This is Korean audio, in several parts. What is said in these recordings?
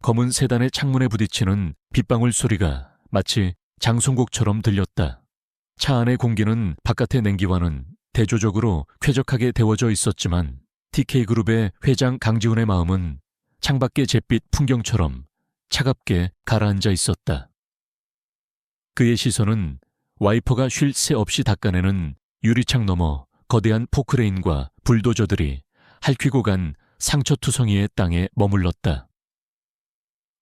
검은 세단의 창문에 부딪히는 빗방울 소리가 마치 장송곡처럼 들렸다. 차 안의 공기는 바깥의 냉기와는 대조적으로 쾌적하게 데워져 있었지만 TK그룹의 회장 강지훈의 마음은 창밖의 잿빛 풍경처럼 차갑게 가라앉아 있었다. 그의 시선은 와이퍼가 쉴 새 없이 닦아내는 유리창 너머 거대한 포크레인과 불도저들이 핥히고 간 상처투성이의 땅에 머물렀다.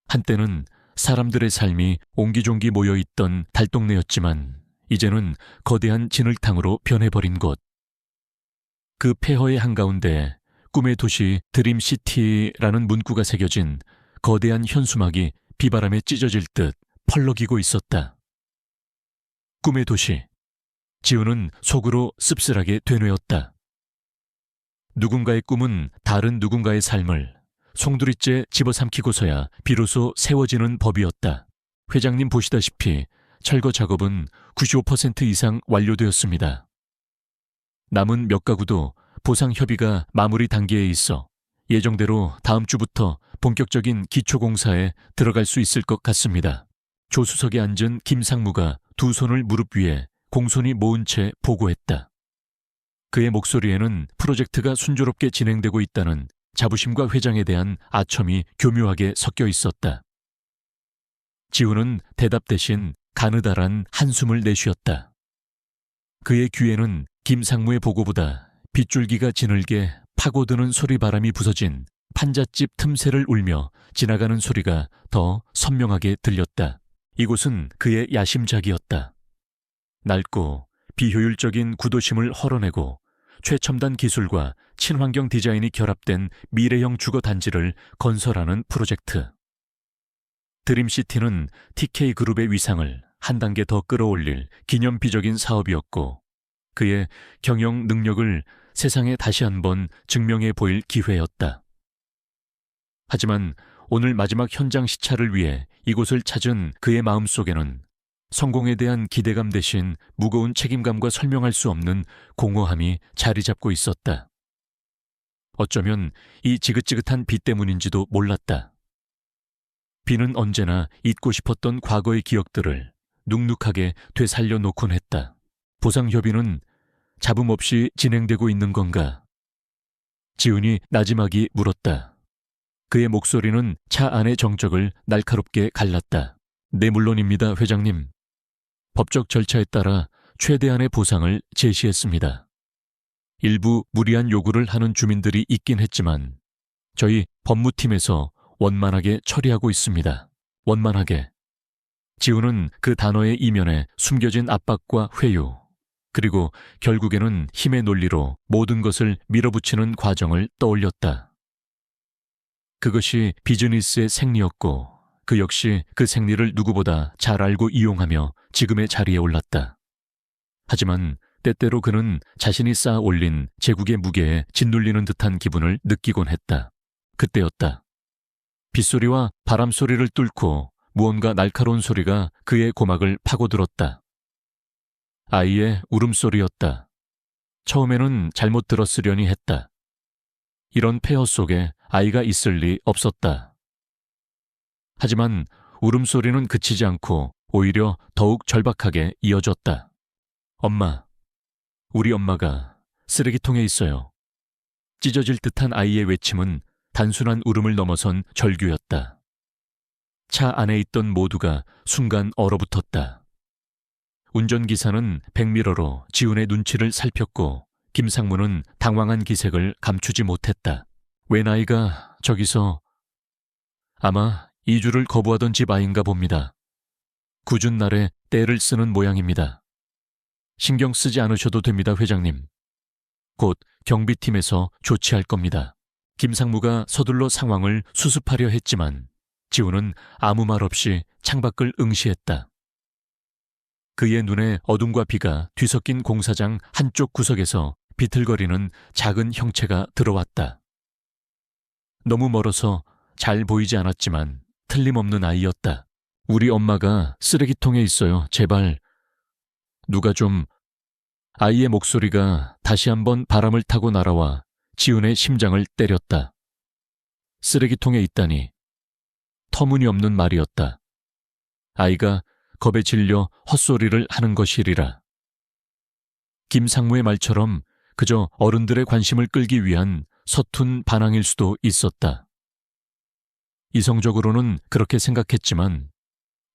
한때는 사람들의 삶이 옹기종기 모여있던 달동네였지만 이제는 거대한 진흙탕으로 변해버린 곳. 그 폐허의 한가운데 꿈의 도시 드림시티라는 문구가 새겨진 거대한 현수막이 비바람에 찢어질 듯 펄럭이고 있었다. 꿈의 도시. 지훈은 속으로 씁쓸하게 되뇌었다. 누군가의 꿈은 다른 누군가의 삶을 송두리째 집어삼키고서야 비로소 세워지는 법이었다. 회장님 보시다시피 철거 작업은 95% 이상 완료되었습니다. 남은 몇 가구도 보상 협의가 마무리 단계에 있어 예정대로 다음 주부터 본격적인 기초공사에 들어갈 수 있을 것 같습니다. 조수석에 앉은 김상무가 두 손을 무릎 위에 공손히 모은 채 보고했다. 그의 목소리에는 프로젝트가 순조롭게 진행되고 있다는 자부심과 회장에 대한 아첨이 교묘하게 섞여 있었다. 지훈은 대답 대신 가느다란 한숨을 내쉬었다. 그의 귀에는 김상무의 보고보다 빗줄기가 지늘게 파고드는 소리바람이 부서진 판잣집 틈새를 울며 지나가는 소리가 더 선명하게 들렸다. 이곳은 그의 야심작이었다. 낡고 비효율적인 구도심을 헐어내고 최첨단 기술과 친환경 디자인이 결합된 미래형 주거단지를 건설하는 프로젝트. 드림시티는 TK그룹의 위상을 한 단계 더 끌어올릴 기념비적인 사업이었고 그의 경영 능력을 세상에 다시 한번 증명해 보일 기회였다. 하지만 오늘 마지막 현장 시찰을 위해 이곳을 찾은 그의 마음속에는 성공에 대한 기대감 대신 무거운 책임감과 설명할 수 없는 공허함이 자리 잡고 있었다. 어쩌면 이 지긋지긋한 비 때문인지도 몰랐다. 비는 언제나 잊고 싶었던 과거의 기억들을 눅눅하게 되살려 놓곤 했다. 보상협의는 잡음 없이 진행되고 있는 건가? 지훈이 나지막이 물었다. 그의 목소리는 차 안의 정적을 날카롭게 갈랐다. 네, 물론입니다, 회장님. 법적 절차에 따라 최대한의 보상을 제시했습니다. 일부 무리한 요구를 하는 주민들이 있긴 했지만 저희 법무팀에서 원만하게 처리하고 있습니다. 원만하게. 지훈은 그 단어의 이면에 숨겨진 압박과 회유, 그리고 결국에는 힘의 논리로 모든 것을 밀어붙이는 과정을 떠올렸다. 그것이 비즈니스의 생리였고 그 역시 그 생리를 누구보다 잘 알고 이용하며 지금의 자리에 올랐다. 하지만 때때로 그는 자신이 쌓아 올린 제국의 무게에 짓눌리는 듯한 기분을 느끼곤 했다. 그때였다. 빗소리와 바람소리를 뚫고 무언가 날카로운 소리가 그의 고막을 파고들었다. 아이의 울음소리였다. 처음에는 잘못 들었으려니 했다. 이런 폐허 속에 아이가 있을 리 없었다. 하지만 울음소리는 그치지 않고 오히려 더욱 절박하게 이어졌다. 엄마, 우리 엄마가 쓰레기통에 있어요. 찢어질 듯한 아이의 외침은 단순한 울음을 넘어선 절규였다. 차 안에 있던 모두가 순간 얼어붙었다. 운전기사는 백미러로 지훈의 눈치를 살폈고 김상무는 당황한 기색을 감추지 못했다. 웬 아이가 저기서... 아마 이주를 거부하던 집 아이인가 봅니다. 궂은 날에 떼를 쓰는 모양입니다. 신경 쓰지 않으셔도 됩니다, 회장님. 곧 경비팀에서 조치할 겁니다. 김상무가 서둘러 상황을 수습하려 했지만 지훈은 아무 말 없이 창밖을 응시했다. 그의 눈에 어둠과 비가 뒤섞인 공사장 한쪽 구석에서 비틀거리는 작은 형체가 들어왔다. 너무 멀어서 잘 보이지 않았지만 틀림없는 아이였다. 우리 엄마가 쓰레기통에 있어요. 제발. 누가 좀... 아이의 목소리가 다시 한번 바람을 타고 날아와 지훈의 심장을 때렸다. 쓰레기통에 있다니. 터무니없는 말이었다. 아이가 겁에 질려 헛소리를 하는 것이리라. 김상무의 말처럼 그저 어른들의 관심을 끌기 위한 서툰 반항일 수도 있었다. 이성적으로는 그렇게 생각했지만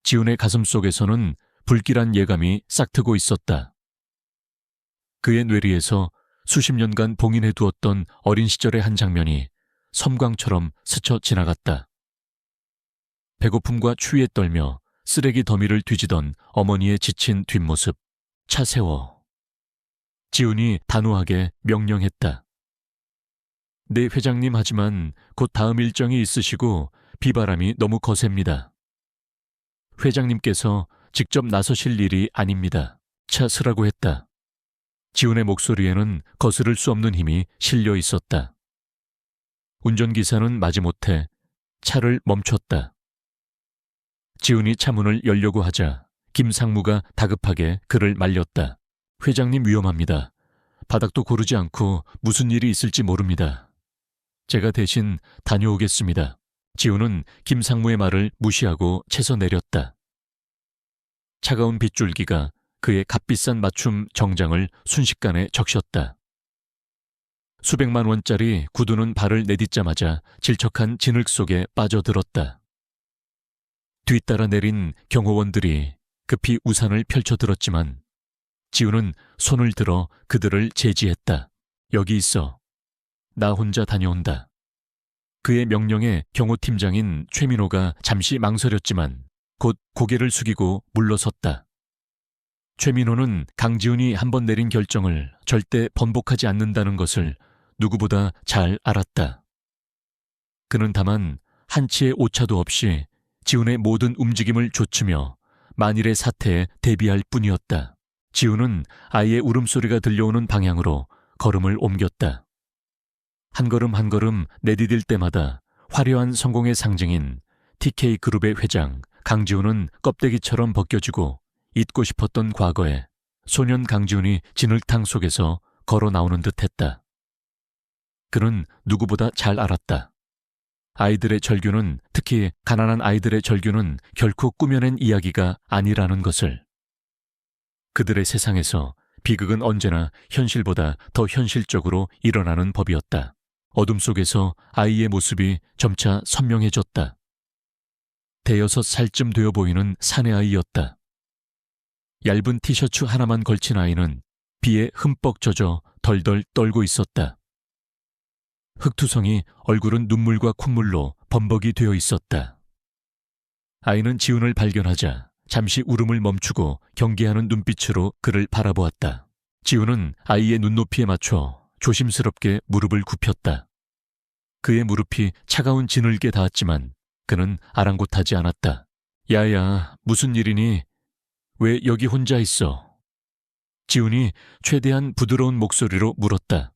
지훈의 가슴속에서는 불길한 예감이 싹트고 있었다. 그의 뇌리에서 수십 년간 봉인해 두었던 어린 시절의 한 장면이 섬광처럼 스쳐 지나갔다. 배고픔과 추위에 떨며 쓰레기 더미를 뒤지던 어머니의 지친 뒷모습. 차 세워. 지훈이 단호하게 명령했다. 네, 회장님, 하지만 곧 다음 일정이 있으시고 비바람이 너무 거셉니다. 회장님께서 직접 나서실 일이 아닙니다. 차 쓰라고 했다. 지훈의 목소리에는 거스를 수 없는 힘이 실려 있었다. 운전기사는 마지못해 차를 멈췄다. 지훈이 차 문을 열려고 하자 김상무가 다급하게 그를 말렸다. 회장님, 위험합니다. 바닥도 고르지 않고 무슨 일이 있을지 모릅니다. 제가 대신 다녀오겠습니다. 지훈은 김상무의 말을 무시하고 채서 내렸다. 차가운 빗줄기가 그의 값비싼 맞춤 정장을 순식간에 적셨다. 수백만 원짜리 구두는 발을 내딛자마자 질척한 진흙 속에 빠져들었다. 뒤따라 내린 경호원들이 급히 우산을 펼쳐들었지만 지훈은 손을 들어 그들을 제지했다. 여기 있어. 나 혼자 다녀온다. 그의 명령에 경호팀장인 최민호가 잠시 망설였지만 곧 고개를 숙이고 물러섰다. 최민호는 강지훈이 한번 내린 결정을 절대 번복하지 않는다는 것을 누구보다 잘 알았다. 그는 다만 한치의 오차도 없이 지훈의 모든 움직임을 좇으며 만일의 사태에 대비할 뿐이었다. 지훈은 아이의 울음소리가 들려오는 방향으로 걸음을 옮겼다. 한 걸음 한 걸음 내디딜 때마다 화려한 성공의 상징인 TK그룹의 회장 강지훈은 껍데기처럼 벗겨지고 잊고 싶었던 과거에 소년 강지훈이 진흙탕 속에서 걸어 나오는 듯했다. 그는 누구보다 잘 알았다. 아이들의 절규는, 특히 가난한 아이들의 절규는 결코 꾸며낸 이야기가 아니라는 것을. 그들의 세상에서 비극은 언제나 현실보다 더 현실적으로 일어나는 법이었다. 어둠 속에서 아이의 모습이 점차 선명해졌다. 대여섯 살쯤 되어 보이는 사내아이였다. 얇은 티셔츠 하나만 걸친 아이는 비에 흠뻑 젖어 덜덜 떨고 있었다. 흙투성이 얼굴은 눈물과 콧물로 범벅이 되어 있었다. 아이는 지훈을 발견하자 잠시 울음을 멈추고 경계하는 눈빛으로 그를 바라보았다. 지훈은 아이의 눈높이에 맞춰 조심스럽게 무릎을 굽혔다. 그의 무릎이 차가운 진흙에 닿았지만 그는 아랑곳하지 않았다. 야야, 무슨 일이니? 왜 여기 혼자 있어? 지훈이 최대한 부드러운 목소리로 물었다.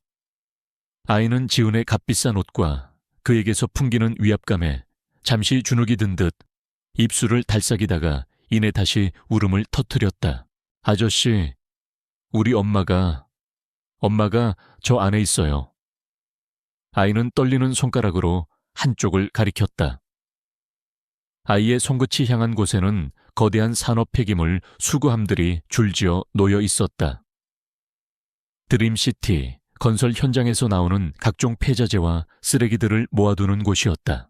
아이는 지훈의 값비싼 옷과 그에게서 풍기는 위압감에 잠시 주눅이 든 듯 입술을 달싹이다가 이내 다시 울음을 터뜨렸다. 아저씨, 우리 엄마가 저 안에 있어요. 아이는 떨리는 손가락으로 한쪽을 가리켰다. 아이의 손끝이 향한 곳에는 거대한 산업 폐기물 수거함들이 줄지어 놓여 있었다. 드림시티, 건설 현장에서 나오는 각종 폐자재와 쓰레기들을 모아두는 곳이었다.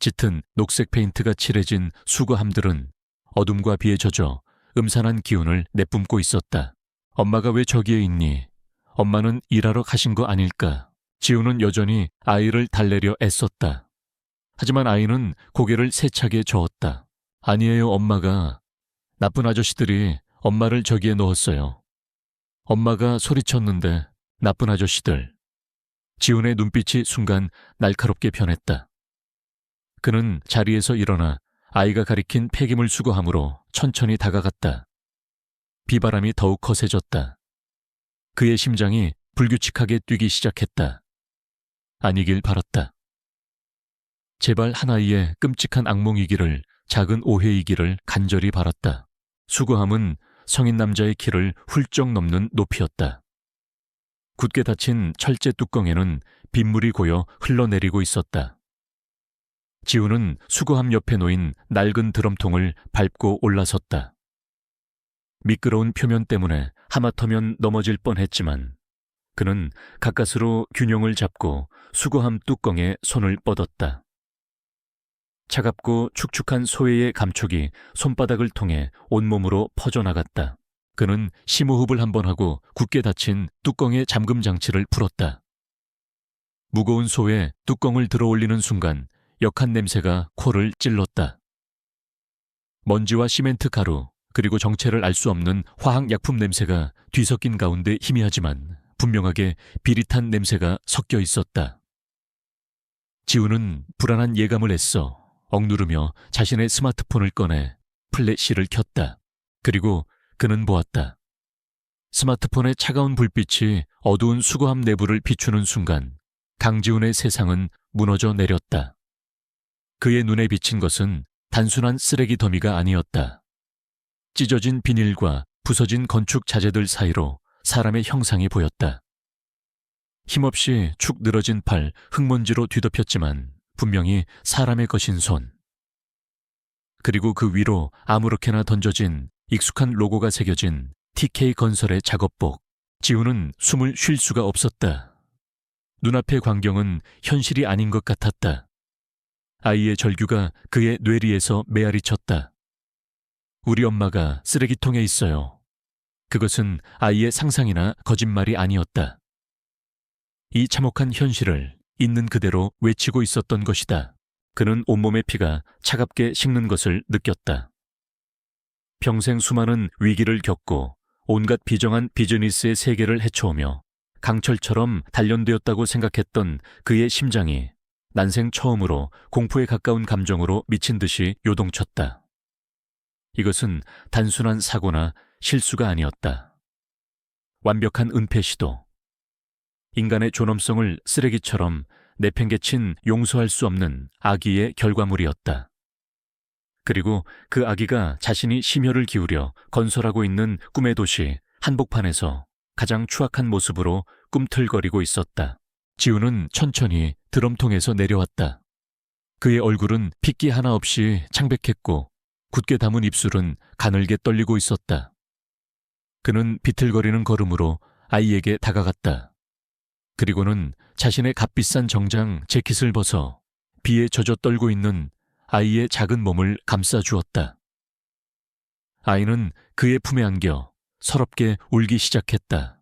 짙은 녹색 페인트가 칠해진 수거함들은 어둠과 비에 젖어 음산한 기운을 내뿜고 있었다. 엄마가 왜 저기에 있니? 엄마는 일하러 가신 거 아닐까? 지훈은 여전히 아이를 달래려 애썼다. 하지만 아이는 고개를 세차게 저었다. 아니에요, 엄마가. 나쁜 아저씨들이 엄마를 저기에 넣었어요. 엄마가 소리쳤는데 나쁜 아저씨들. 지훈의 눈빛이 순간 날카롭게 변했다. 그는 자리에서 일어나 아이가 가리킨 폐기물 수거함으로 천천히 다가갔다. 비바람이 더욱 거세졌다. 그의 심장이 불규칙하게 뛰기 시작했다. 아니길 바랐다. 제발 한 아이의 끔찍한 악몽이기를, 작은 오해이기를 간절히 바랐다. 수거함은 성인 남자의 키를 훌쩍 넘는 높이였다. 굳게 닫힌 철제 뚜껑에는 빗물이 고여 흘러내리고 있었다. 지우는 수거함 옆에 놓인 낡은 드럼통을 밟고 올라섰다. 미끄러운 표면 때문에 하마터면 넘어질 뻔했지만 그는 가까스로 균형을 잡고 수거함 뚜껑에 손을 뻗었다. 차갑고 축축한 소외의 감촉이 손바닥을 통해 온몸으로 퍼져나갔다. 그는 심호흡을 한번 하고 굳게 닫힌 뚜껑의 잠금 장치를 풀었다. 무거운 소에 뚜껑을 들어올리는 순간 역한 냄새가 코를 찔렀다. 먼지와 시멘트 가루, 그리고 정체를 알 수 없는 화학약품 냄새가 뒤섞인 가운데 희미하지만 분명하게 비릿한 냄새가 섞여 있었다. 지우는 불안한 예감을 애써 억누르며 자신의 스마트폰을 꺼내 플래시를 켰다. 그리고 그는 보았다. 스마트폰의 차가운 불빛이 어두운 수거함 내부를 비추는 순간 강지훈의 세상은 무너져 내렸다. 그의 눈에 비친 것은 단순한 쓰레기 더미가 아니었다. 찢어진 비닐과 부서진 건축 자재들 사이로 사람의 형상이 보였다. 힘없이 축 늘어진 팔, 흙먼지로 뒤덮였지만 분명히 사람의 것인 손. 그리고 그 위로 아무렇게나 던져진 익숙한 로고가 새겨진 TK건설의 작업복. 지우는 숨을 쉴 수가 없었다. 눈앞의 광경은 현실이 아닌 것 같았다. 아이의 절규가 그의 뇌리에서 메아리 쳤다. 우리 엄마가 쓰레기통에 있어요. 그것은 아이의 상상이나 거짓말이 아니었다. 이 참혹한 현실을 있는 그대로 외치고 있었던 것이다. 그는 온몸의 피가 차갑게 식는 것을 느꼈다. 평생 수많은 위기를 겪고 온갖 비정한 비즈니스의 세계를 헤쳐오며 강철처럼 단련되었다고 생각했던 그의 심장이 난생 처음으로 공포에 가까운 감정으로 미친 듯이 요동쳤다. 이것은 단순한 사고나 실수가 아니었다. 완벽한 은폐 시도. 인간의 존엄성을 쓰레기처럼 내팽개친 용서할 수 없는 악의의 결과물이었다. 그리고 그 악의가 자신이 심혈을 기울여 건설하고 있는 꿈의 도시 한복판에서 가장 추악한 모습으로 꿈틀거리고 있었다. 지우는 천천히 드럼통에서 내려왔다. 그의 얼굴은 핏기 하나 없이 창백했고 굳게 담은 입술은 가늘게 떨리고 있었다. 그는 비틀거리는 걸음으로 아이에게 다가갔다. 그리고는 자신의 값비싼 정장 재킷을 벗어 비에 젖어 떨고 있는 아이의 작은 몸을 감싸주었다. 아이는 그의 품에 안겨 서럽게 울기 시작했다.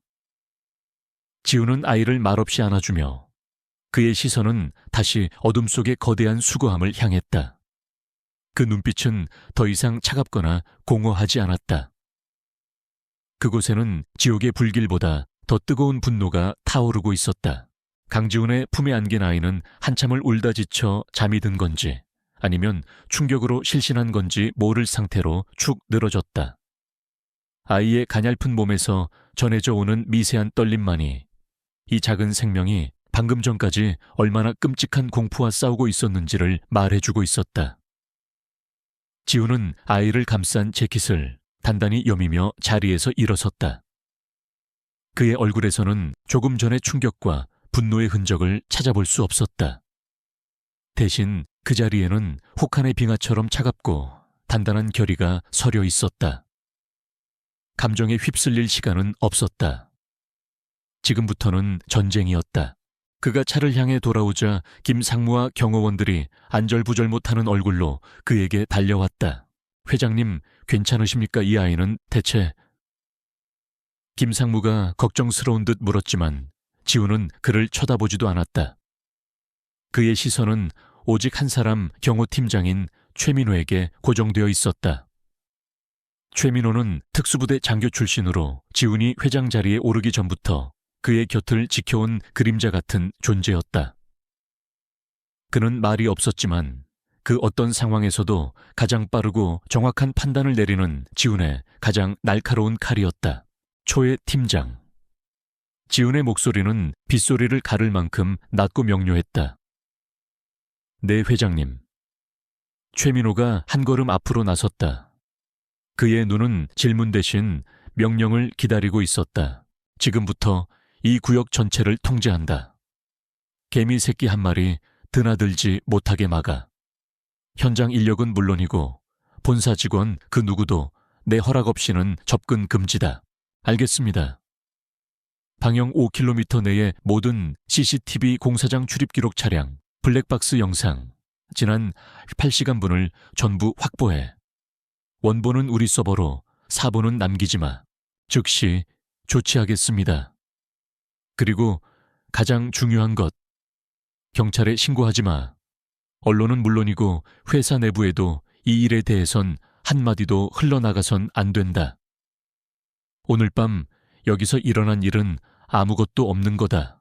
지우는 아이를 말없이 안아주며 그의 시선은 다시 어둠 속의 거대한 수거함을 향했다. 그 눈빛은 더 이상 차갑거나 공허하지 않았다. 그곳에는 지옥의 불길보다 더 뜨거운 분노가 타오르고 있었다. 강지훈의 품에 안긴 아이는 한참을 울다 지쳐 잠이 든 건지 아니면 충격으로 실신한 건지 모를 상태로 축 늘어졌다. 아이의 가냘픈 몸에서 전해져 오는 미세한 떨림만이 이 작은 생명이 방금 전까지 얼마나 끔찍한 공포와 싸우고 있었는지를 말해주고 있었다. 지우는 아이를 감싼 재킷을 단단히 여미며 자리에서 일어섰다. 그의 얼굴에서는 조금 전의 충격과 분노의 흔적을 찾아볼 수 없었다. 대신 그 자리에는 혹한의 빙하처럼 차갑고 단단한 결의가 서려 있었다. 감정에 휩쓸릴 시간은 없었다. 지금부터는 전쟁이었다. 그가 차를 향해 돌아오자 김상무와 경호원들이 안절부절 못하는 얼굴로 그에게 달려왔다. 회장님, 괜찮으십니까? 이 아이는 대체... 김상무가 걱정스러운 듯 물었지만 지우는 그를 쳐다보지도 않았다. 그의 시선은 오직 한 사람 경호팀장인 최민호에게 고정되어 있었다. 최민호는 특수부대 장교 출신으로 지훈이 회장 자리에 오르기 전부터 그의 곁을 지켜온 그림자 같은 존재였다. 그는 말이 없었지만 그 어떤 상황에서도 가장 빠르고 정확한 판단을 내리는 지훈의 가장 날카로운 칼이었다. 초의 팀장. 지훈의 목소리는 빗소리를 가를 만큼 낮고 명료했다. 네, 회장님. 최민호가 한 걸음 앞으로 나섰다. 그의 눈은 질문 대신 명령을 기다리고 있었다. 지금부터 이 구역 전체를 통제한다. 개미 새끼 한 마리 드나들지 못하게 막아. 현장 인력은 물론이고 본사 직원 그 누구도 내 허락 없이는 접근 금지다. 알겠습니다. 방형 5km 내의 모든 CCTV 공사장 출입 기록 차량, 블랙박스 영상, 지난 8시간분을 전부 확보해. 원본은 우리 서버로, 사본은 남기지 마. 즉시 조치하겠습니다. 그리고 가장 중요한 것, 경찰에 신고하지 마. 언론은 물론이고 회사 내부에도 이 일에 대해선 한마디도 흘러나가선 안 된다. 오늘 밤 여기서 일어난 일은 아무것도 없는 거다.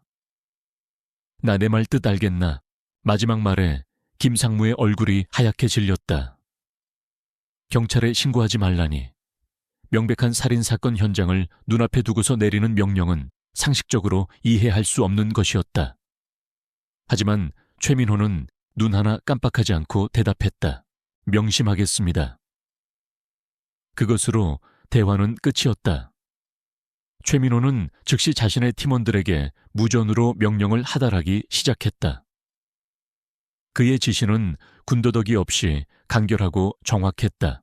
나 내 말 뜻 알겠나? 마지막 말에 김상무의 얼굴이 하얗게 질렸다. 경찰에 신고하지 말라니. 명백한 살인사건 현장을 눈앞에 두고서 내리는 명령은 상식적으로 이해할 수 없는 것이었다. 하지만 최민호는 눈 하나 깜빡하지 않고 대답했다. 명심하겠습니다. 그것으로 대화는 끝이었다. 최민호는 즉시 자신의 팀원들에게 무전으로 명령을 하달하기 시작했다. 그의 지시는 군더더기 없이 간결하고 정확했다.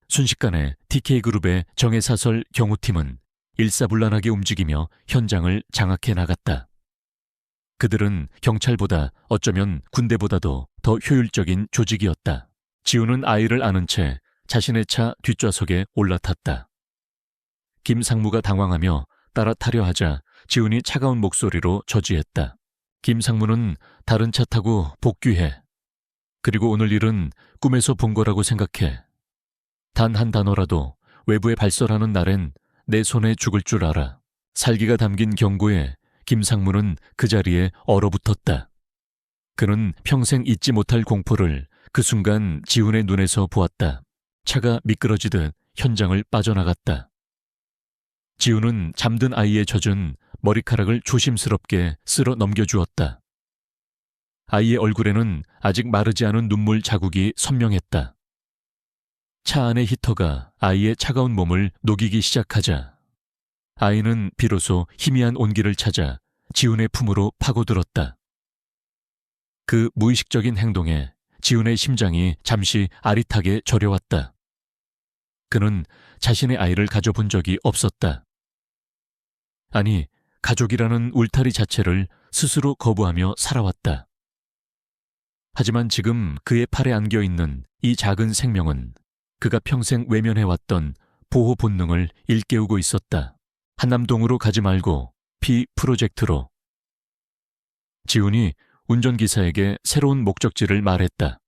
순식간에 TK그룹의 정예사설 경호팀은 일사불란하게 움직이며 현장을 장악해 나갔다. 그들은 경찰보다 어쩌면 군대보다도 더 효율적인 조직이었다. 지우는 아이를 안은 채 자신의 차 뒷좌석에 올라탔다. 김상무가 당황하며 따라 타려 하자 지훈이 차가운 목소리로 저지했다. 김상무는 다른 차 타고 복귀해. 그리고 오늘 일은 꿈에서 본 거라고 생각해. 단 한 단어라도 외부에 발설하는 날엔 내 손에 죽을 줄 알아. 살기가 담긴 경고에 김상무는 그 자리에 얼어붙었다. 그는 평생 잊지 못할 공포를 그 순간 지훈의 눈에서 보았다. 차가 미끄러지듯 현장을 빠져나갔다. 지훈은 잠든 아이의 젖은 머리카락을 조심스럽게 쓸어 넘겨주었다. 아이의 얼굴에는 아직 마르지 않은 눈물 자국이 선명했다. 차 안의 히터가 아이의 차가운 몸을 녹이기 시작하자 아이는 비로소 희미한 온기를 찾아 지훈의 품으로 파고들었다. 그 무의식적인 행동에 지훈의 심장이 잠시 아릿하게 저려왔다. 그는 자신의 아이를 가져본 적이 없었다. 아니, 가족이라는 울타리 자체를 스스로 거부하며 살아왔다. 하지만 지금 그의 팔에 안겨있는 이 작은 생명은 그가 평생 외면해왔던 보호 본능을 일깨우고 있었다. 한남동으로 가지 말고 P 프로젝트로. 지훈이 운전기사에게 새로운 목적지를 말했다.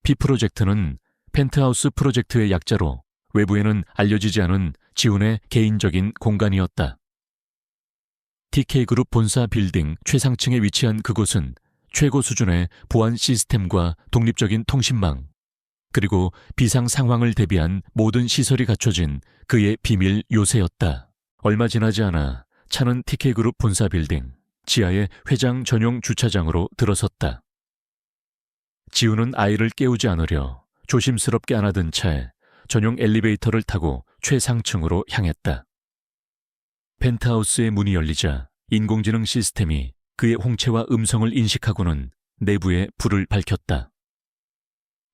P 프로젝트는 펜트하우스 프로젝트의 약자로 외부에는 알려지지 않은 지훈의 개인적인 공간이었다. TK그룹 본사 빌딩 최상층에 위치한 그곳은 최고 수준의 보안 시스템과 독립적인 통신망, 그리고 비상 상황을 대비한 모든 시설이 갖춰진 그의 비밀 요새였다. 얼마 지나지 않아 차는 TK그룹 본사 빌딩 지하의 회장 전용 주차장으로 들어섰다. 지훈은 아이를 깨우지 않으려 조심스럽게 안아든 차에 전용 엘리베이터를 타고 최상층으로 향했다. 펜트하우스의 문이 열리자 인공지능 시스템이 그의 홍채와 음성을 인식하고는 내부에 불을 밝혔다.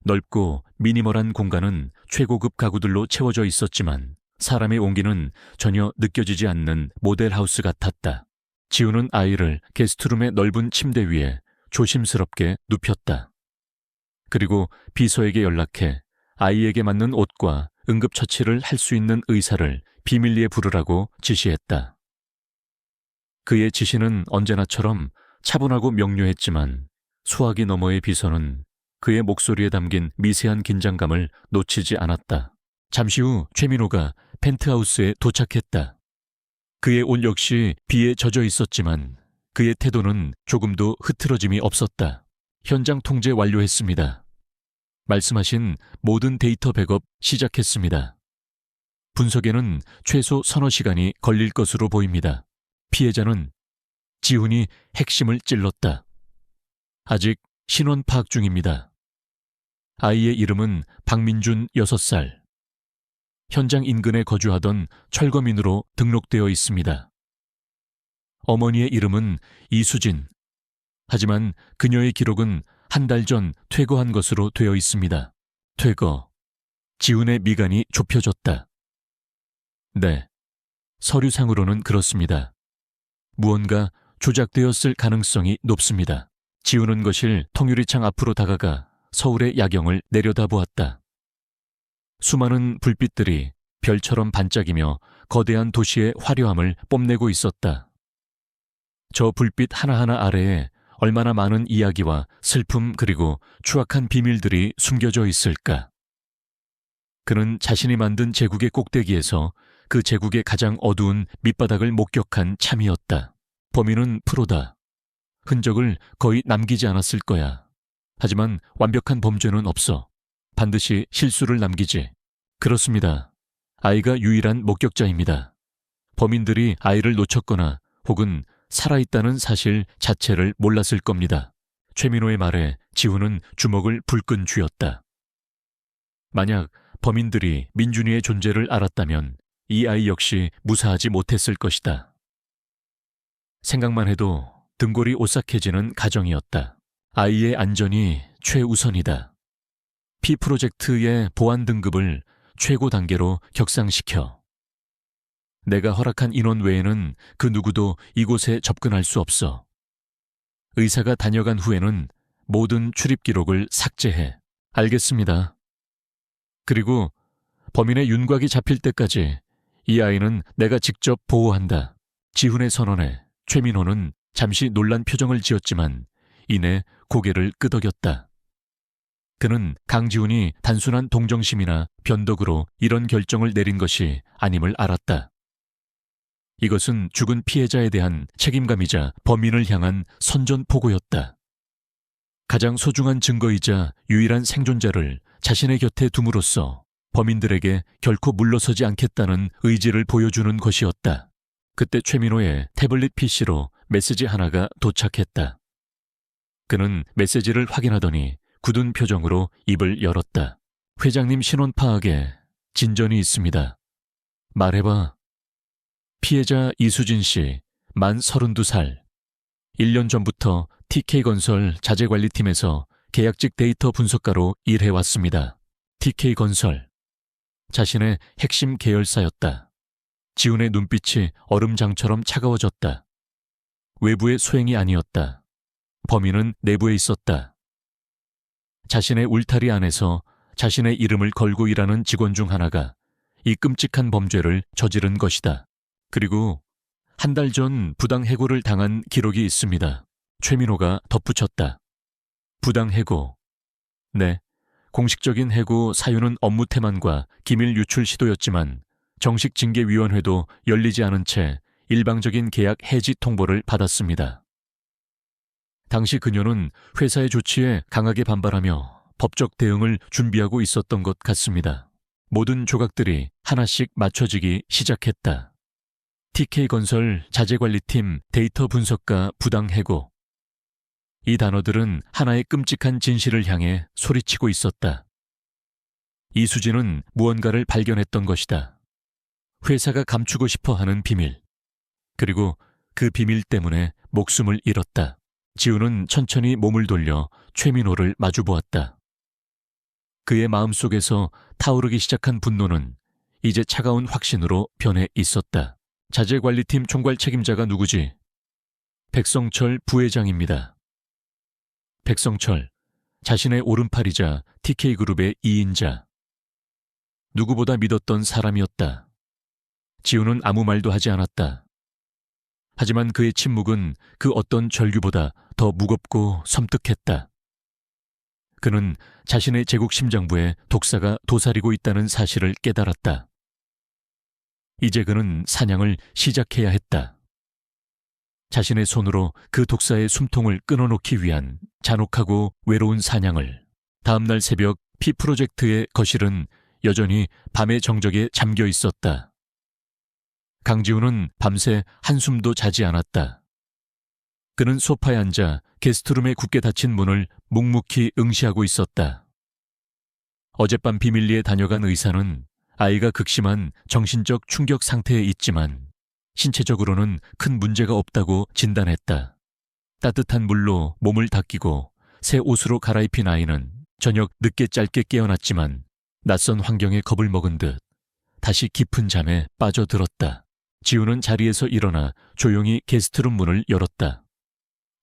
넓고 미니멀한 공간은 최고급 가구들로 채워져 있었지만 사람의 온기는 전혀 느껴지지 않는 모델하우스 같았다. 지훈은 아이를 게스트룸의 넓은 침대 위에 조심스럽게 눕혔다. 그리고 비서에게 연락해 아이에게 맞는 옷과 응급처치를 할 수 있는 의사를 비밀리에 부르라고 지시했다. 그의 지시는 언제나처럼 차분하고 명료했지만 소화기 너머의 비서는 그의 목소리에 담긴 미세한 긴장감을 놓치지 않았다. 잠시 후 최민호가 펜트하우스에 도착했다. 그의 옷 역시 비에 젖어 있었지만 그의 태도는 조금도 흐트러짐이 없었다. 현장 통제 완료했습니다. 말씀하신 모든 데이터 백업 시작했습니다. 분석에는 최소 서너 시간이 걸릴 것으로 보입니다. 피해자는 지훈이 핵심을 찔렀다. 아직 신원 파악 중입니다. 아이의 이름은 박민준 6살. 현장 인근에 거주하던 철거민으로 등록되어 있습니다. 어머니의 이름은 이수진. 하지만 그녀의 기록은 한 달 전 퇴거한 것으로 되어 있습니다. 퇴거. 지훈의 미간이 좁혀졌다. 네. 서류상으로는 그렇습니다. 무언가 조작되었을 가능성이 높습니다. 지훈은 거실 통유리창 앞으로 다가가 서울의 야경을 내려다보았다. 수많은 불빛들이 별처럼 반짝이며 거대한 도시의 화려함을 뽐내고 있었다. 저 불빛 하나하나 아래에 얼마나 많은 이야기와 슬픔 그리고 추악한 비밀들이 숨겨져 있을까. 그는 자신이 만든 제국의 꼭대기에서 그 제국의 가장 어두운 밑바닥을 목격한 참이었다. 범인은 프로다. 흔적을 거의 남기지 않았을 거야. 하지만 완벽한 범죄는 없어. 반드시 실수를 남기지. 그렇습니다. 아이가 유일한 목격자입니다. 범인들이 아이를 놓쳤거나 혹은 살아있다는 사실 자체를 몰랐을 겁니다. 최민호의 말에 지훈은 주먹을 불끈 쥐었다. 만약 범인들이 민준이의 존재를 알았다면 이 아이 역시 무사하지 못했을 것이다. 생각만 해도 등골이 오싹해지는 가정이었다. 아이의 안전이 최우선이다. P프로젝트의 보안 등급을 최고 단계로 격상시켜. 내가 허락한 인원 외에는 그 누구도 이곳에 접근할 수 없어. 의사가 다녀간 후에는 모든 출입 기록을 삭제해. 알겠습니다. 그리고 범인의 윤곽이 잡힐 때까지 이 아이는 내가 직접 보호한다. 지훈의 선언에 최민호는 잠시 놀란 표정을 지었지만 이내 고개를 끄덕였다. 그는 강지훈이 단순한 동정심이나 변덕으로 이런 결정을 내린 것이 아님을 알았다. 이것은 죽은 피해자에 대한 책임감이자 범인을 향한 선전포고였다. 가장 소중한 증거이자 유일한 생존자를 자신의 곁에 둠으로써 범인들에게 결코 물러서지 않겠다는 의지를 보여주는 것이었다. 그때 최민호의 태블릿 PC로 메시지 하나가 도착했다. 그는 메시지를 확인하더니 굳은 표정으로 입을 열었다. 회장님 신원 파악에 진전이 있습니다. 말해봐. 피해자 이수진 씨, 만 32살. 1년 전부터 TK건설 자재관리팀에서 계약직 데이터 분석가로 일해왔습니다. TK건설. 자신의 핵심 계열사였다. 지훈의 눈빛이 얼음장처럼 차가워졌다. 외부의 소행이 아니었다. 범인은 내부에 있었다. 자신의 울타리 안에서 자신의 이름을 걸고 일하는 직원 중 하나가 이 끔찍한 범죄를 저지른 것이다. 그리고 한 달 전 부당 해고를 당한 기록이 있습니다. 최민호가 덧붙였다. 부당 해고. 네, 공식적인 해고 사유는 업무 태만과 기밀 유출 시도였지만 정식 징계위원회도 열리지 않은 채 일방적인 계약 해지 통보를 받았습니다. 당시 그녀는 회사의 조치에 강하게 반발하며 법적 대응을 준비하고 있었던 것 같습니다. 모든 조각들이 하나씩 맞춰지기 시작했다. TK건설 자재관리팀 데이터 분석가 부당 해고. 이 단어들은 하나의 끔찍한 진실을 향해 소리치고 있었다. 이수진은 무언가를 발견했던 것이다. 회사가 감추고 싶어 하는 비밀. 그리고 그 비밀 때문에 목숨을 잃었다. 지훈은 천천히 몸을 돌려 최민호를 마주보았다. 그의 마음속에서 타오르기 시작한 분노는 이제 차가운 확신으로 변해 있었다. 자재관리팀 총괄 책임자가 누구지? 백성철 부회장입니다. 백성철, 자신의 오른팔이자 TK그룹의 2인자. 누구보다 믿었던 사람이었다. 지훈은 아무 말도 하지 않았다. 하지만 그의 침묵은 그 어떤 절규보다 더 무겁고 섬뜩했다. 그는 자신의 제국 심장부에 독사가 도사리고 있다는 사실을 깨달았다. 이제 그는 사냥을 시작해야 했다. 자신의 손으로 그 독사의 숨통을 끊어놓기 위한 잔혹하고 외로운 사냥을. 다음날 새벽 P프로젝트의 거실은 여전히 밤의 정적에 잠겨 있었다. 강지훈은 밤새 한숨도 자지 않았다. 그는 소파에 앉아 게스트룸의 굳게 닫힌 문을 묵묵히 응시하고 있었다. 어젯밤 비밀리에 다녀간 의사는 아이가 극심한 정신적 충격 상태에 있지만 신체적으로는 큰 문제가 없다고 진단했다. 따뜻한 물로 몸을 닦이고 새 옷으로 갈아입힌 아이는 저녁 늦게 짧게 깨어났지만 낯선 환경에 겁을 먹은 듯 다시 깊은 잠에 빠져들었다. 지우는 자리에서 일어나 조용히 게스트룸 문을 열었다.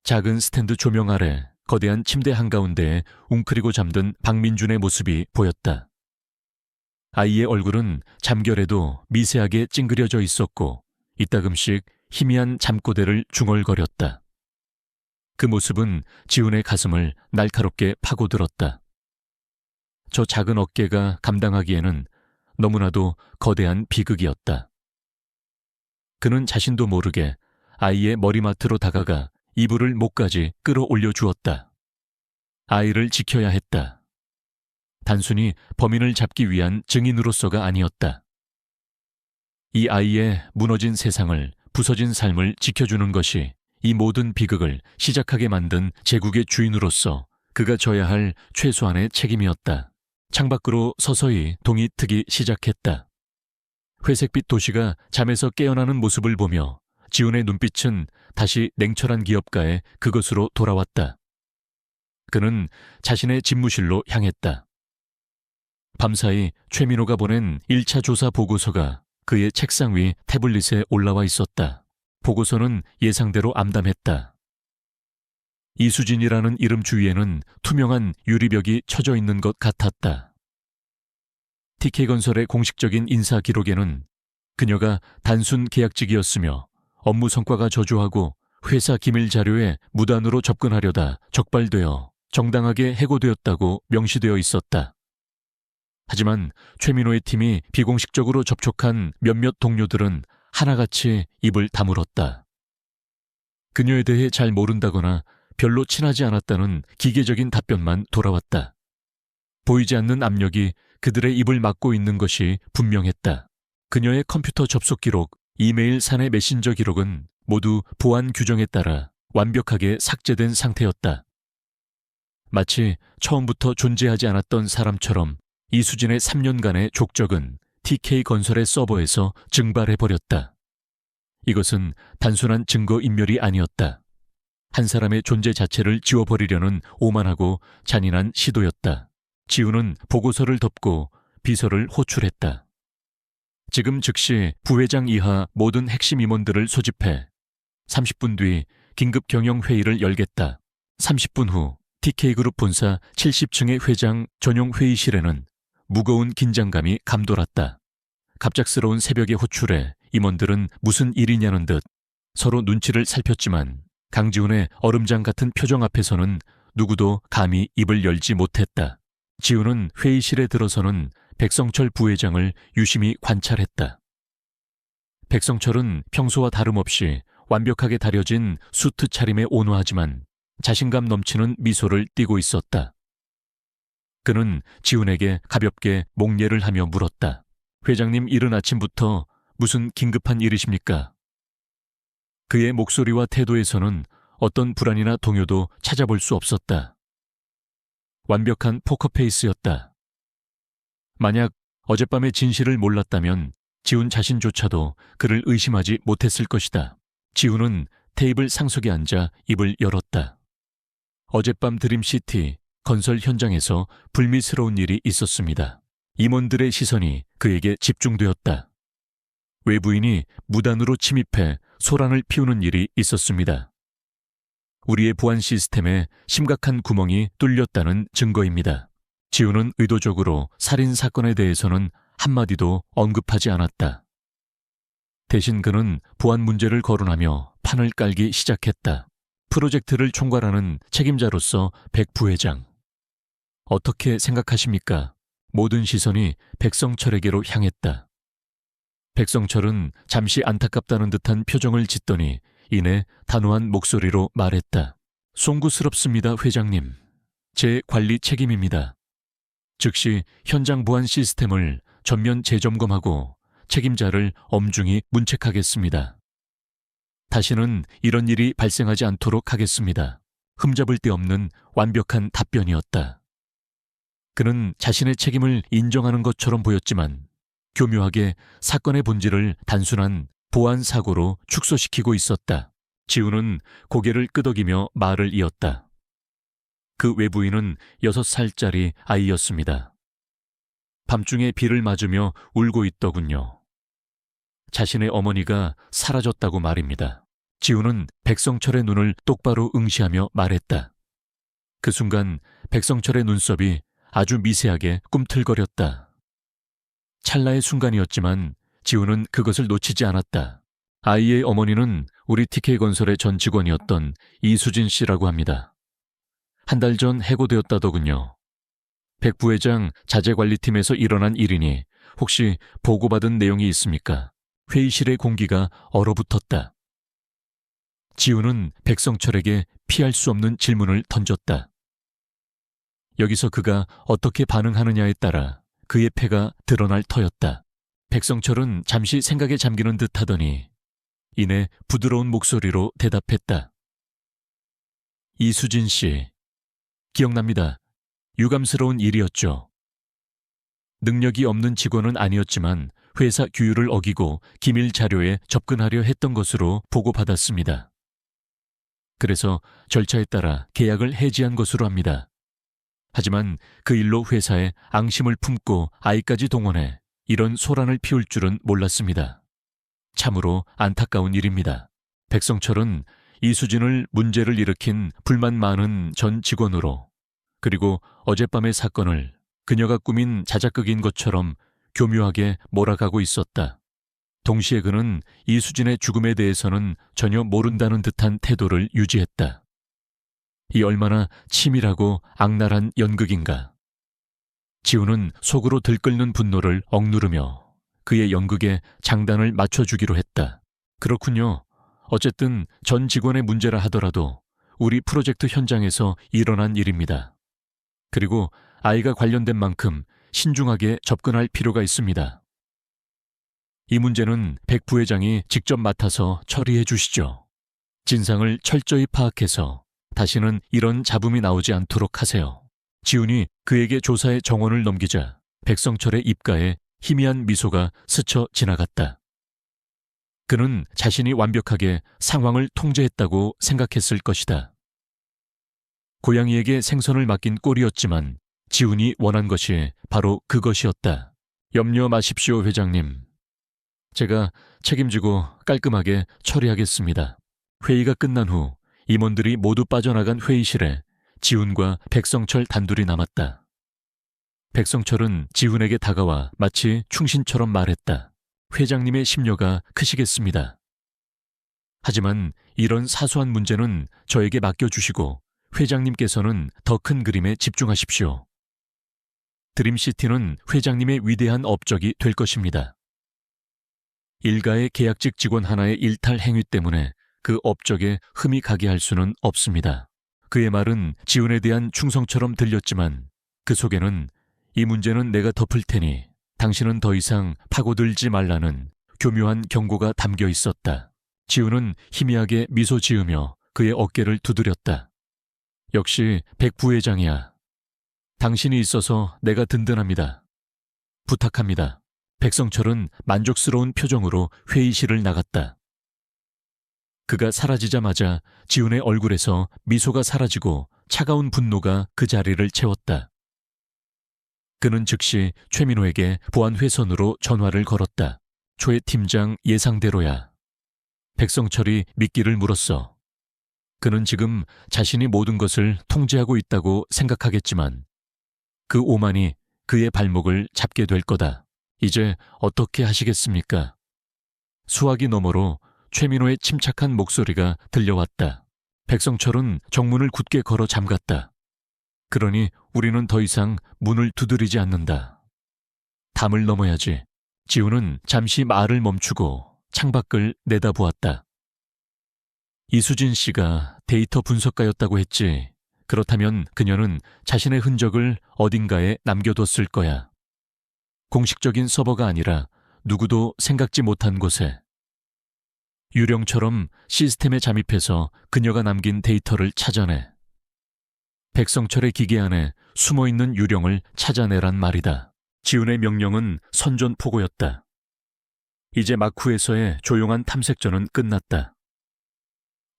작은 스탠드 조명 아래 거대한 침대 한가운데에 웅크리고 잠든 박민준의 모습이 보였다. 아이의 얼굴은 잠결에도 미세하게 찡그려져 있었고 이따금씩 희미한 잠꼬대를 중얼거렸다. 그 모습은 지훈의 가슴을 날카롭게 파고들었다. 저 작은 어깨가 감당하기에는 너무나도 거대한 비극이었다. 그는 자신도 모르게 아이의 머리맡으로 다가가 이불을 목까지 끌어올려 주었다. 아이를 지켜야 했다. 단순히 범인을 잡기 위한 증인으로서가 아니었다. 이 아이의 무너진 세상을, 부서진 삶을 지켜주는 것이 이 모든 비극을 시작하게 만든 제국의 주인으로서 그가 져야 할 최소한의 책임이었다. 창밖으로 서서히 동이 트기 시작했다. 회색빛 도시가 잠에서 깨어나는 모습을 보며 지훈의 눈빛은 다시 냉철한 기업가의 그것으로 돌아왔다. 그는 자신의 집무실로 향했다. 밤사이 최민호가 보낸 1차 조사 보고서가 그의 책상 위 태블릿에 올라와 있었다. 보고서는 예상대로 암담했다. 이수진이라는 이름 주위에는 투명한 유리벽이 쳐져 있는 것 같았다. TK건설의 공식적인 인사 기록에는 그녀가 단순 계약직이었으며 업무 성과가 저조하고 회사 기밀 자료에 무단으로 접근하려다 적발되어 정당하게 해고되었다고 명시되어 있었다. 하지만 최민호의 팀이 비공식적으로 접촉한 몇몇 동료들은 하나같이 입을 다물었다. 그녀에 대해 잘 모른다거나 별로 친하지 않았다는 기계적인 답변만 돌아왔다. 보이지 않는 압력이 그들의 입을 막고 있는 것이 분명했다. 그녀의 컴퓨터 접속 기록, 이메일 사내 메신저 기록은 모두 보안 규정에 따라 완벽하게 삭제된 상태였다. 마치 처음부터 존재하지 않았던 사람처럼 이수진의 3년간의 족적은 TK건설의 서버에서 증발해버렸다. 이것은 단순한 증거인멸이 아니었다. 한 사람의 존재 자체를 지워버리려는 오만하고 잔인한 시도였다. 지훈은 보고서를 덮고 비서를 호출했다. 지금 즉시 부회장 이하 모든 핵심 임원들을 소집해 30분 뒤 긴급 경영회의를 열겠다. 30분 후 TK그룹 본사 70층의 회장 전용 회의실에는 무거운 긴장감이 감돌았다. 갑작스러운 새벽의 호출에 임원들은 무슨 일이냐는 듯 서로 눈치를 살폈지만 강지훈의 얼음장 같은 표정 앞에서는 누구도 감히 입을 열지 못했다. 지훈은 회의실에 들어서는 백성철 부회장을 유심히 관찰했다. 백성철은 평소와 다름없이 완벽하게 다려진 수트 차림에 온화하지만 자신감 넘치는 미소를 띠고 있었다. 그는 지훈에게 가볍게 목례를 하며 물었다. 회장님, 이른 아침부터 무슨 긴급한 일이십니까? 그의 목소리와 태도에서는 어떤 불안이나 동요도 찾아볼 수 없었다. 완벽한 포커페이스였다. 만약 어젯밤의 진실을 몰랐다면 지훈 자신조차도 그를 의심하지 못했을 것이다. 지훈은 테이블 상석에 앉아 입을 열었다. 어젯밤 드림시티 건설 현장에서 불미스러운 일이 있었습니다. 임원들의 시선이 그에게 집중되었다. 외부인이 무단으로 침입해 소란을 피우는 일이 있었습니다. 우리의 보안 시스템에 심각한 구멍이 뚫렸다는 증거입니다. 지훈은 의도적으로 살인 사건에 대해서는 한마디도 언급하지 않았다. 대신 그는 보안 문제를 거론하며 판을 깔기 시작했다. 프로젝트를 총괄하는 책임자로서 백 부회장. 어떻게 생각하십니까? 모든 시선이 백성철에게로 향했다. 백성철은 잠시 안타깝다는 듯한 표정을 짓더니 이내 단호한 목소리로 말했다. 송구스럽습니다, 회장님. 제 관리 책임입니다. 즉시 현장 보안 시스템을 전면 재점검하고 책임자를 엄중히 문책하겠습니다. 다시는 이런 일이 발생하지 않도록 하겠습니다. 흠잡을 데 없는 완벽한 답변이었다. 그는 자신의 책임을 인정하는 것처럼 보였지만 교묘하게 사건의 본질을 단순한 보안 사고로 축소시키고 있었다. 지훈은 고개를 끄덕이며 말을 이었다. 그 외부인은 6살짜리 아이였습니다. 밤중에 비를 맞으며 울고 있더군요. 자신의 어머니가 사라졌다고 말입니다. 지우는 백성철의 눈을 똑바로 응시하며 말했다. 그 순간 백성철의 눈썹이 아주 미세하게 꿈틀거렸다. 찰나의 순간이었지만 지우는 그것을 놓치지 않았다. 아이의 어머니는 우리 TK건설의 전 직원이었던 이수진 씨라고 합니다. 한 달 전 해고되었다더군요. 백 부회장 자재관리팀에서 일어난 일이니 혹시 보고받은 내용이 있습니까? 회의실의 공기가 얼어붙었다. 지우는 백성철에게 피할 수 없는 질문을 던졌다. 여기서 그가 어떻게 반응하느냐에 따라 그의 패가 드러날 터였다. 백성철은 잠시 생각에 잠기는 듯 하더니 이내 부드러운 목소리로 대답했다. 이수진 씨, 기억납니다. 유감스러운 일이었죠. 능력이 없는 직원은 아니었지만 회사 규율을 어기고 기밀 자료에 접근하려 했던 것으로 보고받았습니다. 그래서 절차에 따라 계약을 해지한 것으로 합니다. 하지만 그 일로 회사에 앙심을 품고 아이까지 동원해 이런 소란을 피울 줄은 몰랐습니다. 참으로 안타까운 일입니다. 백성철은 이수진을 문제를 일으킨 불만 많은 전 직원으로, 그리고 어젯밤의 사건을 그녀가 꾸민 자작극인 것처럼 교묘하게 몰아가고 있었다. 동시에 그는 이수진의 죽음에 대해서는 전혀 모른다는 듯한 태도를 유지했다. 이 얼마나 치밀하고 악랄한 연극인가. 지우는 속으로 들끓는 분노를 억누르며 그의 연극에 장단을 맞춰주기로 했다. 그렇군요. 어쨌든 전 직원의 문제라 하더라도 우리 프로젝트 현장에서 일어난 일입니다. 그리고 아이가 관련된 만큼 신중하게 접근할 필요가 있습니다. 이 문제는 백 부회장이 직접 맡아서 처리해 주시죠. 진상을 철저히 파악해서 다시는 이런 잡음이 나오지 않도록 하세요. 지훈이 그에게 조사의 정원을 넘기자 백성철의 입가에 희미한 미소가 스쳐 지나갔다. 그는 자신이 완벽하게 상황을 통제했다고 생각했을 것이다. 고양이에게 생선을 맡긴 꼴이었지만 지훈이 원한 것이 바로 그것이었다. 염려 마십시오, 회장님. 제가 책임지고 깔끔하게 처리하겠습니다. 회의가 끝난 후 임원들이 모두 빠져나간 회의실에 지훈과 백성철 단둘이 남았다. 백성철은 지훈에게 다가와 마치 충신처럼 말했다. 회장님의 심려가 크시겠습니다. 하지만 이런 사소한 문제는 저에게 맡겨주시고 회장님께서는 더 큰 그림에 집중하십시오. 드림시티는 회장님의 위대한 업적이 될 것입니다. 일가의 계약직 직원 하나의 일탈 행위 때문에 그 업적에 흠이 가게 할 수는 없습니다. 그의 말은 지훈에 대한 충성처럼 들렸지만 그 속에는 이 문제는 내가 덮을 테니 당신은 더 이상 파고들지 말라는 교묘한 경고가 담겨 있었다. 지훈은 희미하게 미소 지으며 그의 어깨를 두드렸다. 역시 백 부회장이야. 당신이 있어서 내가 든든합니다. 부탁합니다. 백성철은 만족스러운 표정으로 회의실을 나갔다. 그가 사라지자마자 지훈의 얼굴에서 미소가 사라지고 차가운 분노가 그 자리를 채웠다. 그는 즉시 최민호에게 보안회선으로 전화를 걸었다. 초의 팀장 예상대로야. 백성철이 미끼를 물었어. 그는 지금 자신이 모든 것을 통제하고 있다고 생각하겠지만 그 오만이 그의 발목을 잡게 될 거다. 이제 어떻게 하시겠습니까? 수화기 너머로 최민호의 침착한 목소리가 들려왔다. 백성철은 정문을 굳게 걸어 잠갔다. 그러니 우리는 더 이상 문을 두드리지 않는다. 담을 넘어야지. 지훈은 잠시 말을 멈추고 창밖을 내다보았다. 이수진 씨가 데이터 분석가였다고 했지. 그렇다면 그녀는 자신의 흔적을 어딘가에 남겨뒀을 거야. 공식적인 서버가 아니라 누구도 생각지 못한 곳에. 유령처럼 시스템에 잠입해서 그녀가 남긴 데이터를 찾아내. 백성철의 기계 안에 숨어있는 유령을 찾아내란 말이다. 지훈의 명령은 선전포고였다. 이제 마쿠에서의 조용한 탐색전은 끝났다.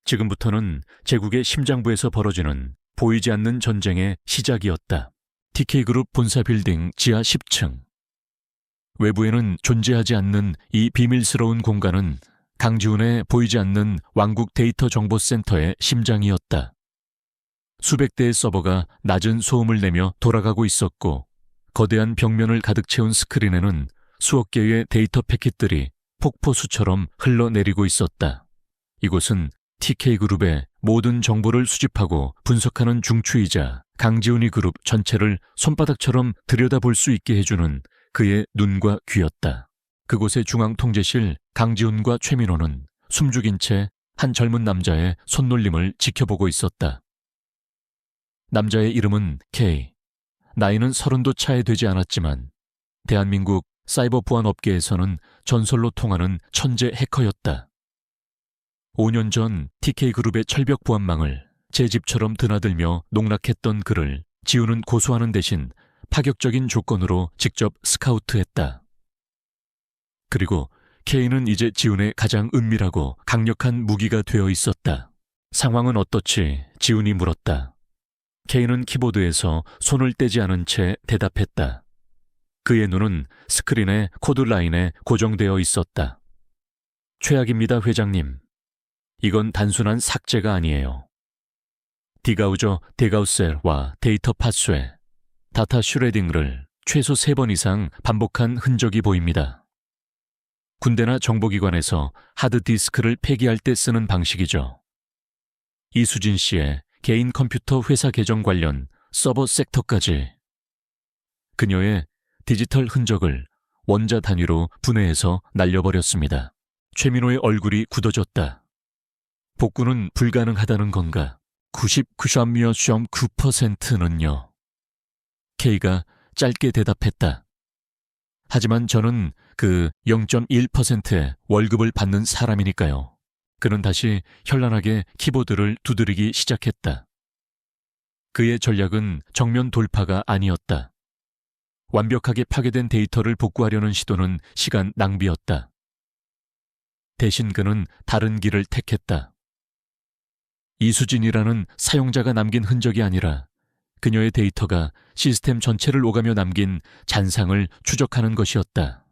지금부터는 제국의 심장부에서 벌어지는 보이지 않는 전쟁의 시작이었다. TK그룹 본사 빌딩 지하 10층. 외부에는 존재하지 않는 이 비밀스러운 공간은 강지훈의 보이지 않는 왕국 데이터 정보센터의 심장이었다. 수백 대의 서버가 낮은 소음을 내며 돌아가고 있었고, 거대한 벽면을 가득 채운 스크린에는 수억 개의 데이터 패킷들이 폭포수처럼 흘러내리고 있었다. 이곳은 TK그룹의 모든 정보를 수집하고 분석하는 중추이자 강지훈이 그룹 전체를 손바닥처럼 들여다볼 수 있게 해주는 그의 눈과 귀였다. 그곳의 중앙통제실 강지훈과 최민호는 숨죽인 채 한 젊은 남자의 손놀림을 지켜보고 있었다. 남자의 이름은 K. 나이는 30도 차에 되지 않았지만 대한민국 사이버 보안 업계에서는 전설로 통하는 천재 해커였다. 5년 전 TK그룹의 철벽 보안망을 제 집처럼 드나들며 농락했던 그를 지훈은 고소하는 대신 파격적인 조건으로 직접 스카우트했다. 그리고 K는 이제 지훈의 가장 은밀하고 강력한 무기가 되어 있었다. 상황은 어떻지? 지훈이 물었다. K는 키보드에서 손을 떼지 않은 채 대답했다. 그의 눈은 스크린의 코드 라인에 고정되어 있었다. 최악입니다, 회장님. 이건 단순한 삭제가 아니에요. 디가우저 데가우셀과 데이터 파쇄, 다타 슈레딩을 최소 3번 이상 반복한 흔적이 보입니다. 군대나 정보기관에서 하드디스크를 폐기할 때 쓰는 방식이죠. 이수진 씨의 개인 컴퓨터 회사 계정 관련 서버 섹터까지. 그녀의 디지털 흔적을 원자 단위로 분해해서 날려버렸습니다. 최민호의 얼굴이 굳어졌다. 복구는 불가능하다는 건가? 99.9%는요. K가 짧게 대답했다. 하지만 저는 그 0.1%의 월급을 받는 사람이니까요. 그는 다시 현란하게 키보드를 두드리기 시작했다. 그의 전략은 정면 돌파가 아니었다. 완벽하게 파괴된 데이터를 복구하려는 시도는 시간 낭비였다. 대신 그는 다른 길을 택했다. 이수진이라는 사용자가 남긴 흔적이 아니라 그녀의 데이터가 시스템 전체를 오가며 남긴 잔상을 추적하는 것이었다.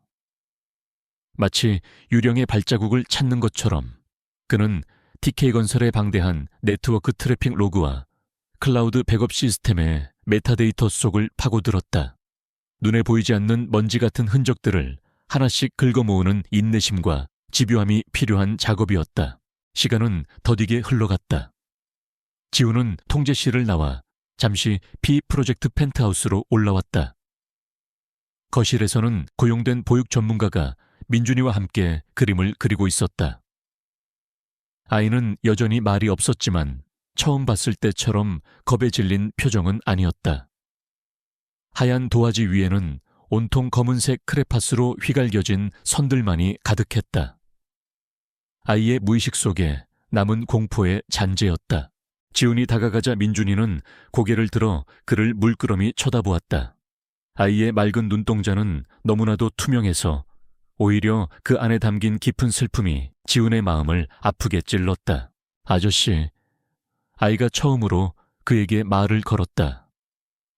마치 유령의 발자국을 찾는 것처럼 그는 TK건설에 방대한 네트워크 트래픽 로그와 클라우드 백업 시스템의 메타데이터 속을 파고들었다. 눈에 보이지 않는 먼지 같은 흔적들을 하나씩 긁어모으는 인내심과 집요함이 필요한 작업이었다. 시간은 더디게 흘러갔다. 지훈은 통제실을 나와 잠시 B 프로젝트 펜트하우스로 올라왔다. 거실에서는 고용된 보육 전문가가 민준이와 함께 그림을 그리고 있었다. 아이는 여전히 말이 없었지만 처음 봤을 때처럼 겁에 질린 표정은 아니었다. 하얀 도화지 위에는 온통 검은색 크레파스로 휘갈겨진 선들만이 가득했다. 아이의 무의식 속에 남은 공포의 잔재였다. 지훈이 다가가자 민준이는 고개를 들어 그를 물끄러미 쳐다보았다. 아이의 맑은 눈동자는 너무나도 투명해서 오히려 그 안에 담긴 깊은 슬픔이 지훈의 마음을 아프게 찔렀다. 아저씨, 아이가 처음으로 그에게 말을 걸었다.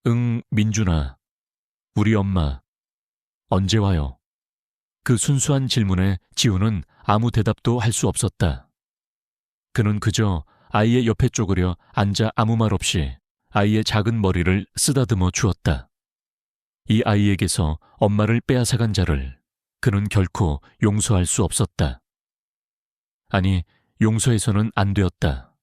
응, 민준아. 우리 엄마. 언제 와요? 그 순수한 질문에 지훈은 아무 대답도 할 수 없었다. 그는 그저 아이의 옆에 쪼그려 앉아 아무 말 없이 아이의 작은 머리를 쓰다듬어 주었다. 이 아이에게서 엄마를 빼앗아간 자를 그는 결코 용서할 수 없었다. 아니, 용서해서는 안 되었다.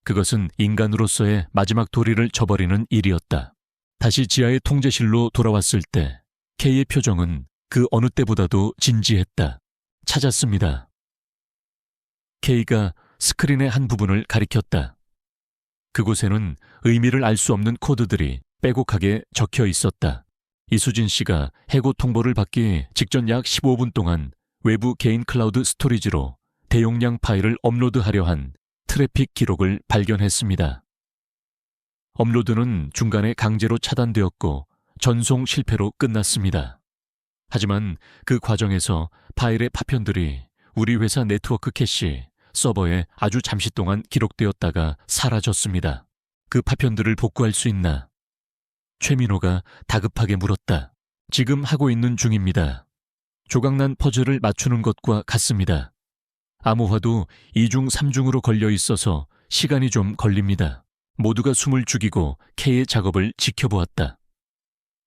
그것은 인간으로서의 마지막 도리를 저버리는 일이었다. 다시 지하의 통제실로 돌아왔을 때 K의 표정은 그 어느 때보다도 진지했다. 찾았습니다. K가 스크린의 한 부분을 가리켰다. 그곳에는 의미를 알 수 없는 코드들이 빼곡하게 적혀 있었다. 이수진 씨가 해고 통보를 받기 직전 약 15분 동안 외부 개인 클라우드 스토리지로 대용량 파일을 업로드하려 한 트래픽 기록을 발견했습니다. 업로드는 중간에 강제로 차단되었고 전송 실패로 끝났습니다. 하지만 그 과정에서 파일의 파편들이 우리 회사 네트워크 캐시 서버에 아주 잠시 동안 기록되었다가 사라졌습니다. 그 파편들을 복구할 수 있나? 최민호가 다급하게 물었다. 지금 하고 있는 중입니다. 조각난 퍼즐을 맞추는 것과 같습니다. 암호화도 2중 3중으로 걸려 있어서 시간이 좀 걸립니다. 모두가 숨을 죽이고 K의 작업을 지켜보았다.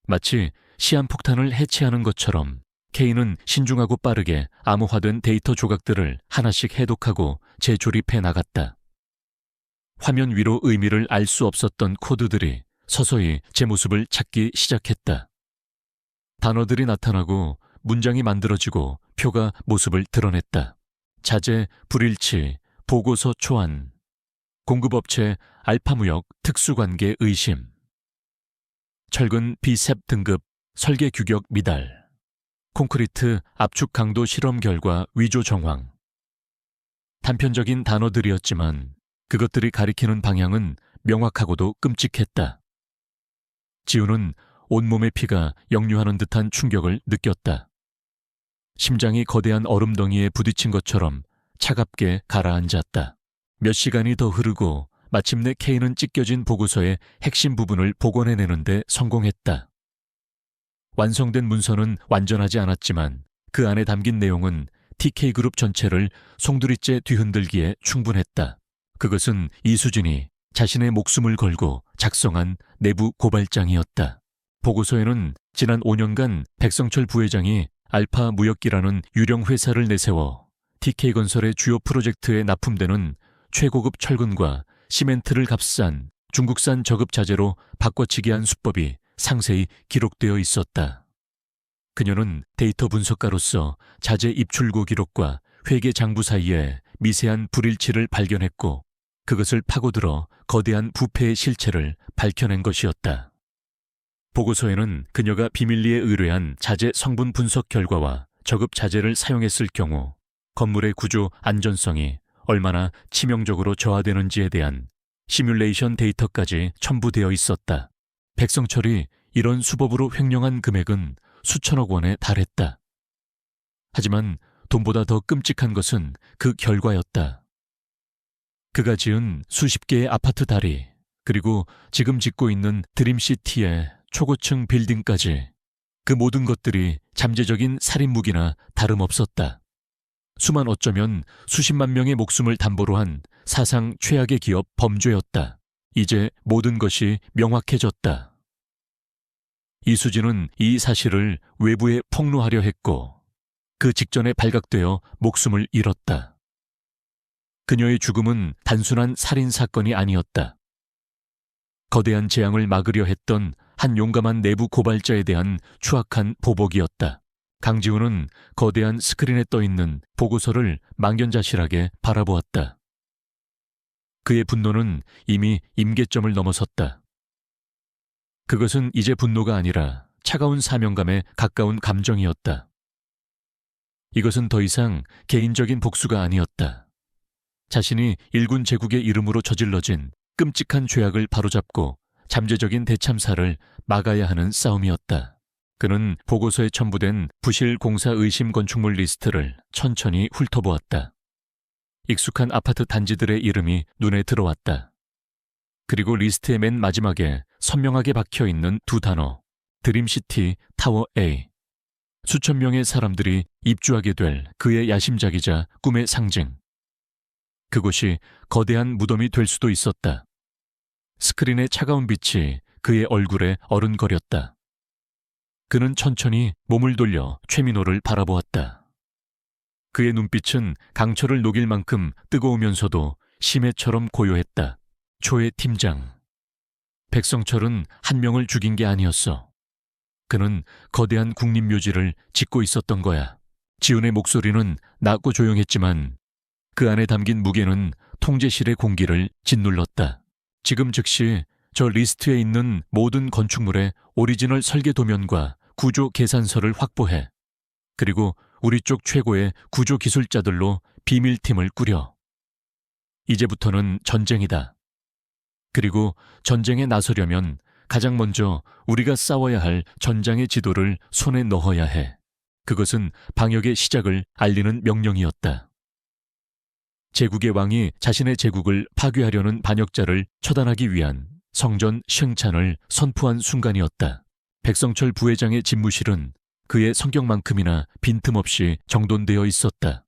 마치 시한폭탄을 해체하는 것처럼 K는 신중하고 빠르게 암호화된 데이터 조각들을 하나씩 해독하고 재조립해 나갔다. 화면 위로 의미를 알 수 없었던 코드들이 서서히 제 모습을 찾기 시작했다. 단어들이 나타나고 문장이 만들어지고 표가 모습을 드러냈다. 자재, 불일치, 보고서 초안, 공급업체, 알파무역, 특수관계 의심, 철근 비셉 등급, 설계 규격 미달, 콘크리트 압축 강도 실험 결과 위조 정황. 단편적인 단어들이었지만 그것들이 가리키는 방향은 명확하고도 끔찍했다. 지우는 온몸의 피가 역류하는 듯한 충격을 느꼈다. 심장이 거대한 얼음덩이에 부딪힌 것처럼 차갑게 가라앉았다. 몇 시간이 더 흐르고 마침내 K는 찢겨진 보고서의 핵심 부분을 복원해내는데 성공했다. 완성된 문서는 완전하지 않았지만 그 안에 담긴 내용은 TK그룹 전체를 송두리째 뒤흔들기에 충분했다. 그것은 이수진이 자신의 목숨을 걸고 작성한 내부 고발장이었다. 보고서에는 지난 5년간 백성철 부회장이 알파 무역기라는 유령 회사를 내세워 TK건설의 주요 프로젝트에 납품되는 최고급 철근과 시멘트를 값싼 중국산 저급자재로 바꿔치기한 수법이 상세히 기록되어 있었다. 그녀는 데이터 분석가로서 자재 입출고 기록과 회계 장부 사이에 미세한 불일치를 발견했고 그것을 파고들어 거대한 부패의 실체를 밝혀낸 것이었다. 보고서에는 그녀가 비밀리에 의뢰한 자재 성분 분석 결과와 저급 자재를 사용했을 경우 건물의 구조 안전성이 얼마나 치명적으로 저하되는지에 대한 시뮬레이션 데이터까지 첨부되어 있었다. 백성철이 이런 수법으로 횡령한 금액은 수천억 원에 달했다. 하지만 돈보다 더 끔찍한 것은 그 결과였다. 그가 지은 수십 개의 아파트 다리, 그리고 지금 짓고 있는 드림시티의 초고층 빌딩까지 그 모든 것들이 잠재적인 살인 무기나 다름없었다. 수만 어쩌면 수십만 명의 목숨을 담보로 한 사상 최악의 기업 범죄였다. 이제 모든 것이 명확해졌다. 이수진은 이 사실을 외부에 폭로하려 했고 그 직전에 발각되어 목숨을 잃었다. 그녀의 죽음은 단순한 살인사건이 아니었다. 거대한 재앙을 막으려 했던 한 용감한 내부 고발자에 대한 추악한 보복이었다. 강지훈은 거대한 스크린에 떠있는 보고서를 망연자실하게 바라보았다. 그의 분노는 이미 임계점을 넘어섰다. 그것은 이제 분노가 아니라 차가운 사명감에 가까운 감정이었다. 이것은 더 이상 개인적인 복수가 아니었다. 자신이 일군 제국의 이름으로 저질러진 끔찍한 죄악을 바로잡고 잠재적인 대참사를 막아야 하는 싸움이었다. 그는 보고서에 첨부된 부실 공사 의심 건축물 리스트를 천천히 훑어보았다. 익숙한 아파트 단지들의 이름이 눈에 들어왔다. 그리고 리스트의 맨 마지막에 선명하게 박혀있는 두 단어, 드림시티 타워 A. 수천 명의 사람들이 입주하게 될 그의 야심작이자 꿈의 상징. 그곳이 거대한 무덤이 될 수도 있었다. 스크린의 차가운 빛이 그의 얼굴에 어른거렸다. 그는 천천히 몸을 돌려 최민호를 바라보았다. 그의 눈빛은 강철을 녹일 만큼 뜨거우면서도 심해처럼 고요했다. 초의 팀장. 백성철은 한 명을 죽인 게 아니었어. 그는 거대한 국립묘지를 짓고 있었던 거야. 지훈의 목소리는 낮고 조용했지만 그 안에 담긴 무게는 통제실의 공기를 짓눌렀다. 지금 즉시 저 리스트에 있는 모든 건축물의 오리지널 설계 도면과 구조 계산서를 확보해. 그리고 우리 쪽 최고의 구조 기술자들로 비밀팀을 꾸려. 이제부터는 전쟁이다. 그리고 전쟁에 나서려면 가장 먼저 우리가 싸워야 할 전장의 지도를 손에 넣어야 해. 그것은 방역의 시작을 알리는 명령이었다. 제국의 왕이 자신의 제국을 파괴하려는 반역자를 처단하기 위한 성전 시흥찬을 선포한 순간이었다. 백성철 부회장의 집무실은 그의 성격만큼이나 빈틈없이 정돈되어 있었다.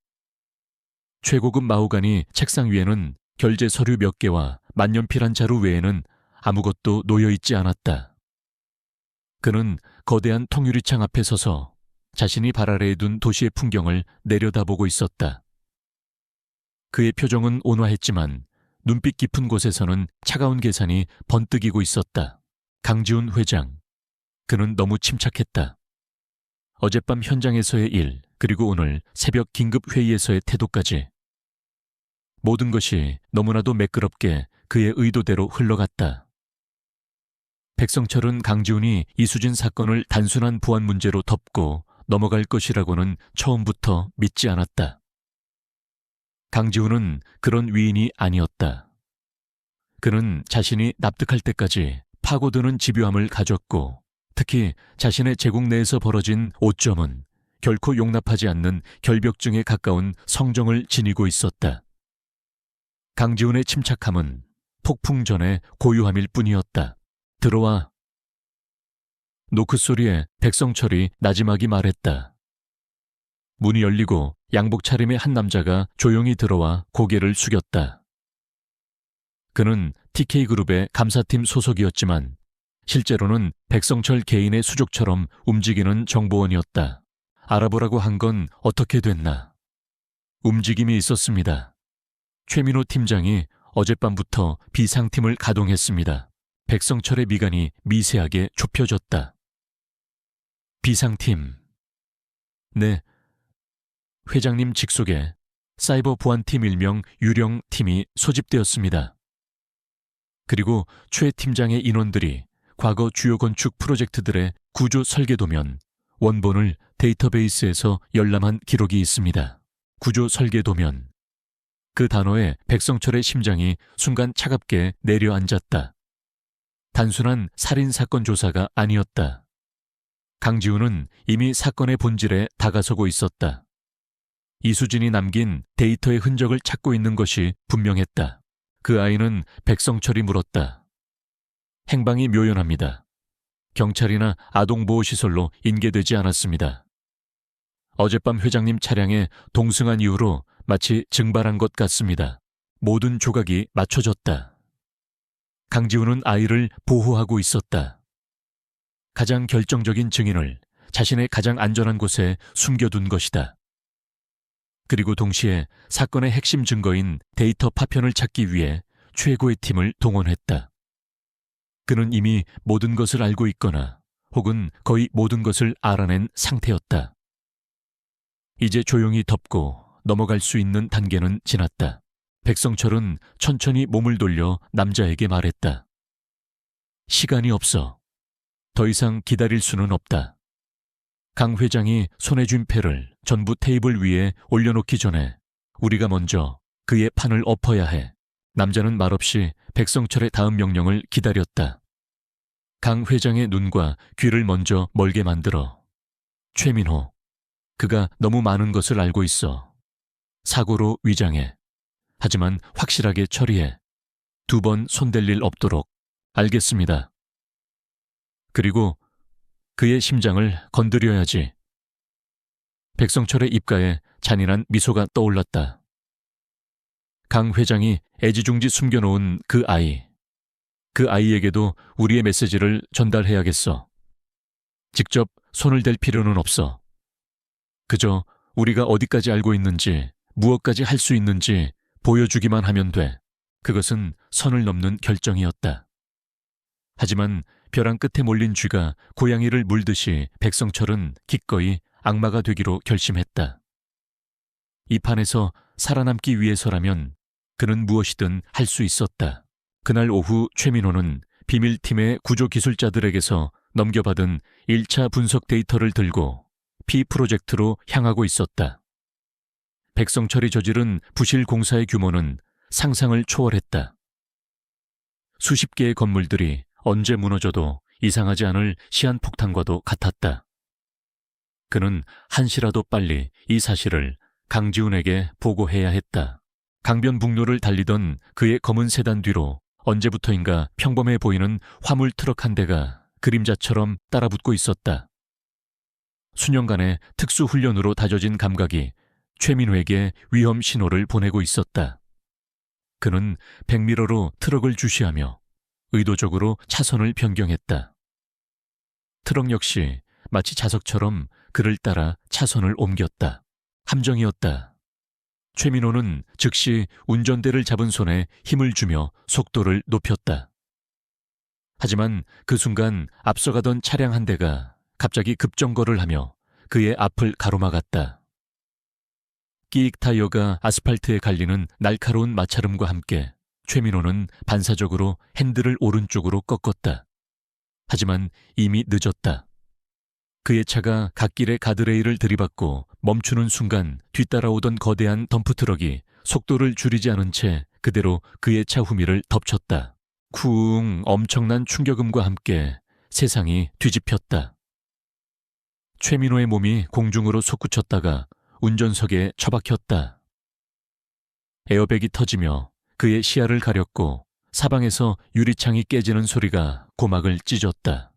최고급 마호가니 책상 위에는 결제 서류 몇 개와 만년필한 자루 외에는 아무것도 놓여 있지 않았다. 그는 거대한 통유리창 앞에 서서 자신이 발 아래에 둔 도시의 풍경을 내려다보고 있었다. 그의 표정은 온화했지만 눈빛 깊은 곳에서는 차가운 계산이 번뜩이고 있었다. 강지훈 회장. 그는 너무 침착했다. 어젯밤 현장에서의 일, 그리고 오늘 새벽 긴급 회의에서의 태도까지. 모든 것이 너무나도 매끄럽게 그의 의도대로 흘러갔다. 백성철은 강지훈이 이수진 사건을 단순한 보안 문제로 덮고 넘어갈 것이라고는 처음부터 믿지 않았다. 강지훈은 그런 위인이 아니었다. 그는 자신이 납득할 때까지 파고드는 집요함을 가졌고, 특히 자신의 제국 내에서 벌어진 오점은 결코 용납하지 않는 결벽증에 가까운 성정을 지니고 있었다. 강지훈의 침착함은 폭풍 전의 고요함일 뿐이었다. 들어와. 노크 소리에 백성철이 나지막이 말했다. 문이 열리고 양복 차림의 한 남자가 조용히 들어와 고개를 숙였다. 그는 TK그룹의 감사팀 소속이었지만 실제로는 백성철 개인의 수족처럼 움직이는 정보원이었다. 알아보라고 한 건 어떻게 됐나? 움직임이 있었습니다. 최민호 팀장이 어젯밤부터 비상팀을 가동했습니다. 백성철의 미간이 미세하게 좁혀졌다. 비상팀. 네. 회장님 직속에 사이버 보안팀 일명 유령팀이 소집되었습니다. 그리고 최 팀장의 인원들이 과거 주요 건축 프로젝트들의 구조 설계도면, 원본을 데이터베이스에서 열람한 기록이 있습니다. 구조 설계도면. 그 단어에 백성철의 심장이 순간 차갑게 내려앉았다. 단순한 살인사건 조사가 아니었다. 강지훈은 이미 사건의 본질에 다가서고 있었다. 이수진이 남긴 데이터의 흔적을 찾고 있는 것이 분명했다. 그 아이는 백성철이 물었다. 행방이 묘연합니다. 경찰이나 아동보호시설로 인계되지 않았습니다. 어젯밤 회장님 차량에 동승한 이후로 마치 증발한 것 같습니다. 모든 조각이 맞춰졌다. 강지훈은 아이를 보호하고 있었다. 가장 결정적인 증인을 자신의 가장 안전한 곳에 숨겨둔 것이다. 그리고 동시에 사건의 핵심 증거인 데이터 파편을 찾기 위해 최고의 팀을 동원했다. 그는 이미 모든 것을 알고 있거나 혹은 거의 모든 것을 알아낸 상태였다. 이제 조용히 덮고 넘어갈 수 있는 단계는 지났다. 백성철은 천천히 몸을 돌려 남자에게 말했다. 시간이 없어. 더 이상 기다릴 수는 없다. 강 회장이 손에 쥔 패를 전부 테이블 위에 올려놓기 전에 우리가 먼저 그의 판을 엎어야 해. 남자는 말없이 백성철의 다음 명령을 기다렸다. 강 회장의 눈과 귀를 먼저 멀게 만들어. 최민호, 그가 너무 많은 것을 알고 있어. 사고로 위장해. 하지만 확실하게 처리해. 2번 손댈 일 없도록. 알겠습니다. 그리고 그의 심장을 건드려야지. 백성철의 입가에 잔인한 미소가 떠올랐다. 강 회장이 애지중지 숨겨놓은 그 아이에게도 우리의 메시지를 전달해야겠어. 직접 손을 댈 필요는 없어. 그저 우리가 어디까지 알고 있는지, 무엇까지 할 수 있는지 보여주기만 하면 돼. 그것은 선을 넘는 결정이었다. 하지만 벼랑 끝에 몰린 쥐가 고양이를 물듯이 백성철은 기꺼이 악마가 되기로 결심했다. 이 판에서 살아남기 위해서라면 그는 무엇이든 할 수 있었다. 그날 오후 최민호는 비밀팀의 구조기술자들에게서 넘겨받은 1차 분석 데이터를 들고 P 프로젝트로 향하고 있었다. 백성철이 저지른 부실 공사의 규모는 상상을 초월했다. 수십 개의 건물들이 언제 무너져도 이상하지 않을 시한폭탄과도 같았다. 그는 한시라도 빨리 이 사실을 강지훈에게 보고해야 했다. 강변북로를 달리던 그의 검은 세단 뒤로 언제부터인가 평범해 보이는 화물 트럭 한 대가 그림자처럼 따라붙고 있었다. 수년간의 특수훈련으로 다져진 감각이 최민호에게 위험 신호를 보내고 있었다. 그는 백미러로 트럭을 주시하며 의도적으로 차선을 변경했다. 트럭 역시 마치 자석처럼 그를 따라 차선을 옮겼다. 함정이었다. 최민호는 즉시 운전대를 잡은 손에 힘을 주며 속도를 높였다. 하지만 그 순간 앞서가던 차량 한 대가 갑자기 급정거를 하며 그의 앞을 가로막았다. 끼익 타이어가 아스팔트에 갈리는 날카로운 마찰음과 함께 최민호는 반사적으로 핸들을 오른쪽으로 꺾었다. 하지만 이미 늦었다. 그의 차가 갓길의 가드레일을 들이받고 멈추는 순간 뒤따라오던 거대한 덤프트럭이 속도를 줄이지 않은 채 그대로 그의 차 후미를 덮쳤다. 쿵 엄청난 충격음과 함께 세상이 뒤집혔다. 최민호의 몸이 공중으로 솟구쳤다가 운전석에 처박혔다. 에어백이 터지며 그의 시야를 가렸고 사방에서 유리창이 깨지는 소리가 고막을 찢었다.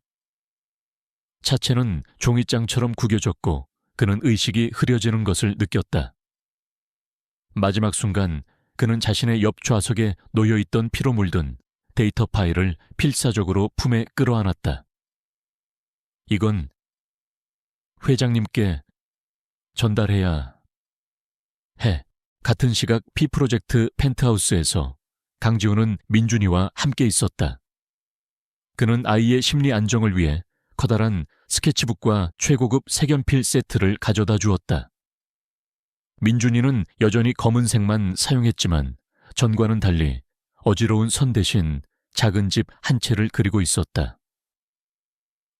차체는 종이장처럼 구겨졌고 그는 의식이 흐려지는 것을 느꼈다. 마지막 순간 그는 자신의 옆 좌석에 놓여있던 피로 물든 데이터 파일을 필사적으로 품에 끌어안았다. 이건 회장님께 전달해야 해. 같은 시각 P프로젝트 펜트하우스에서 강지훈은 민준이와 함께 있었다. 그는 아이의 심리 안정을 위해 커다란 스케치북과 최고급 색연필 세트를 가져다 주었다. 민준이는 여전히 검은색만 사용했지만 전과는 달리 어지러운 선 대신 작은 집 한 채를 그리고 있었다.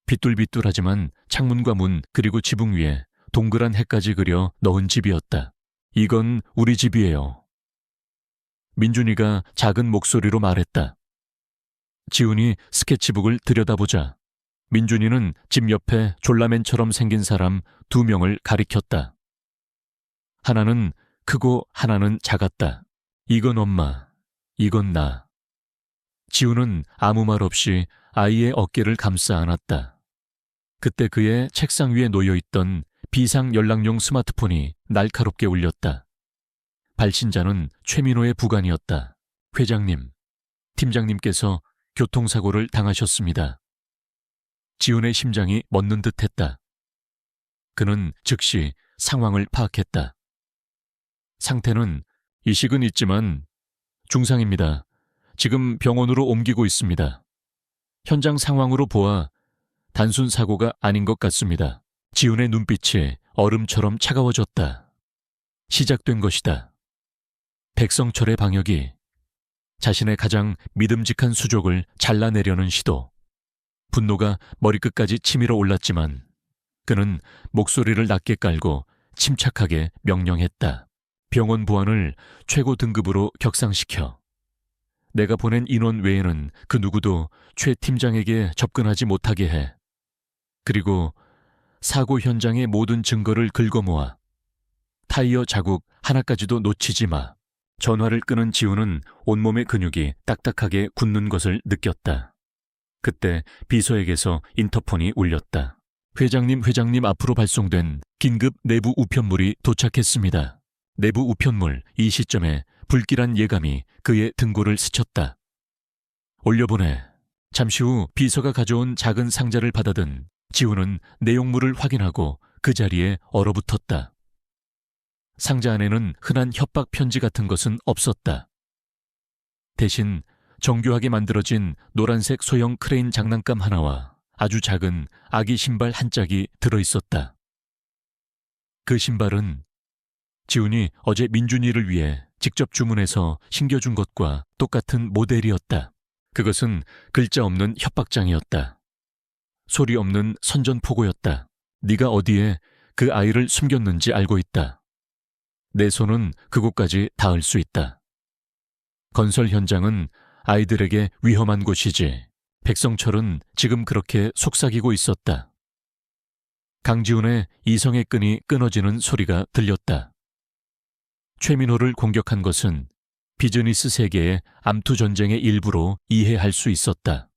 비뚤비뚤하지만 창문과 문 그리고 지붕 위에 동그란 해까지 그려 넣은 집이었다. 이건 우리 집이에요. 민준이가 작은 목소리로 말했다. 지훈이 스케치북을 들여다보자 민준이는 집 옆에 졸라맨처럼 생긴 사람 2명을 가리켰다. 하나는 크고 하나는 작았다. 이건 엄마, 이건 나. 지훈은 아무 말 없이 아이의 어깨를 감싸 안았다. 그때 그의 책상 위에 놓여있던 비상 연락용 스마트폰이 날카롭게 울렸다. 발신자는 최민호의 부관이었다. 회장님, 팀장님께서 교통사고를 당하셨습니다. 지훈의 심장이 멎는 듯했다. 그는 즉시 상황을 파악했다. 상태는 이식은 있지만 중상입니다. 지금 병원으로 옮기고 있습니다. 현장 상황으로 보아 단순 사고가 아닌 것 같습니다. 지훈의 눈빛이 얼음처럼 차가워졌다. 시작된 것이다. 백성철의 방역이 자신의 가장 믿음직한 수족을 잘라내려는 시도. 분노가 머리끝까지 치밀어 올랐지만 그는 목소리를 낮게 깔고 침착하게 명령했다. 병원 보안을 최고 등급으로 격상시켜 내가 보낸 인원 외에는 그 누구도 최 팀장에게 접근하지 못하게 해. 그리고 사고 현장의 모든 증거를 긁어모아 타이어 자국 하나까지도 놓치지 마. 전화를 끄는 지훈은 온몸의 근육이 딱딱하게 굳는 것을 느꼈다. 그때 비서에게서 인터폰이 울렸다. 회장님 앞으로 발송된 긴급 내부 우편물이 도착했습니다. 내부 우편물. 이 시점에 불길한 예감이 그의 등골을 스쳤다. 올려보내. 잠시 후 비서가 가져온 작은 상자를 받아든 지훈은 내용물을 확인하고 그 자리에 얼어붙었다. 상자 안에는 흔한 협박 편지 같은 것은 없었다. 대신 정교하게 만들어진 노란색 소형 크레인 장난감 하나와 아주 작은 아기 신발 한 짝이 들어있었다. 그 신발은 지훈이 어제 민준이를 위해 직접 주문해서 신겨준 것과 똑같은 모델이었다. 그것은 글자 없는 협박장이었다. 소리 없는 선전포고였다. 네가 어디에 그 아이를 숨겼는지 알고 있다. 내 손은 그곳까지 닿을 수 있다. 건설 현장은 아이들에게 위험한 곳이지. 백성철은 지금 그렇게 속삭이고 있었다. 강지훈의 이성의 끈이 끊어지는 소리가 들렸다. 최민호를 공격한 것은 비즈니스 세계의 암투 전쟁의 일부로 이해할 수 있었다.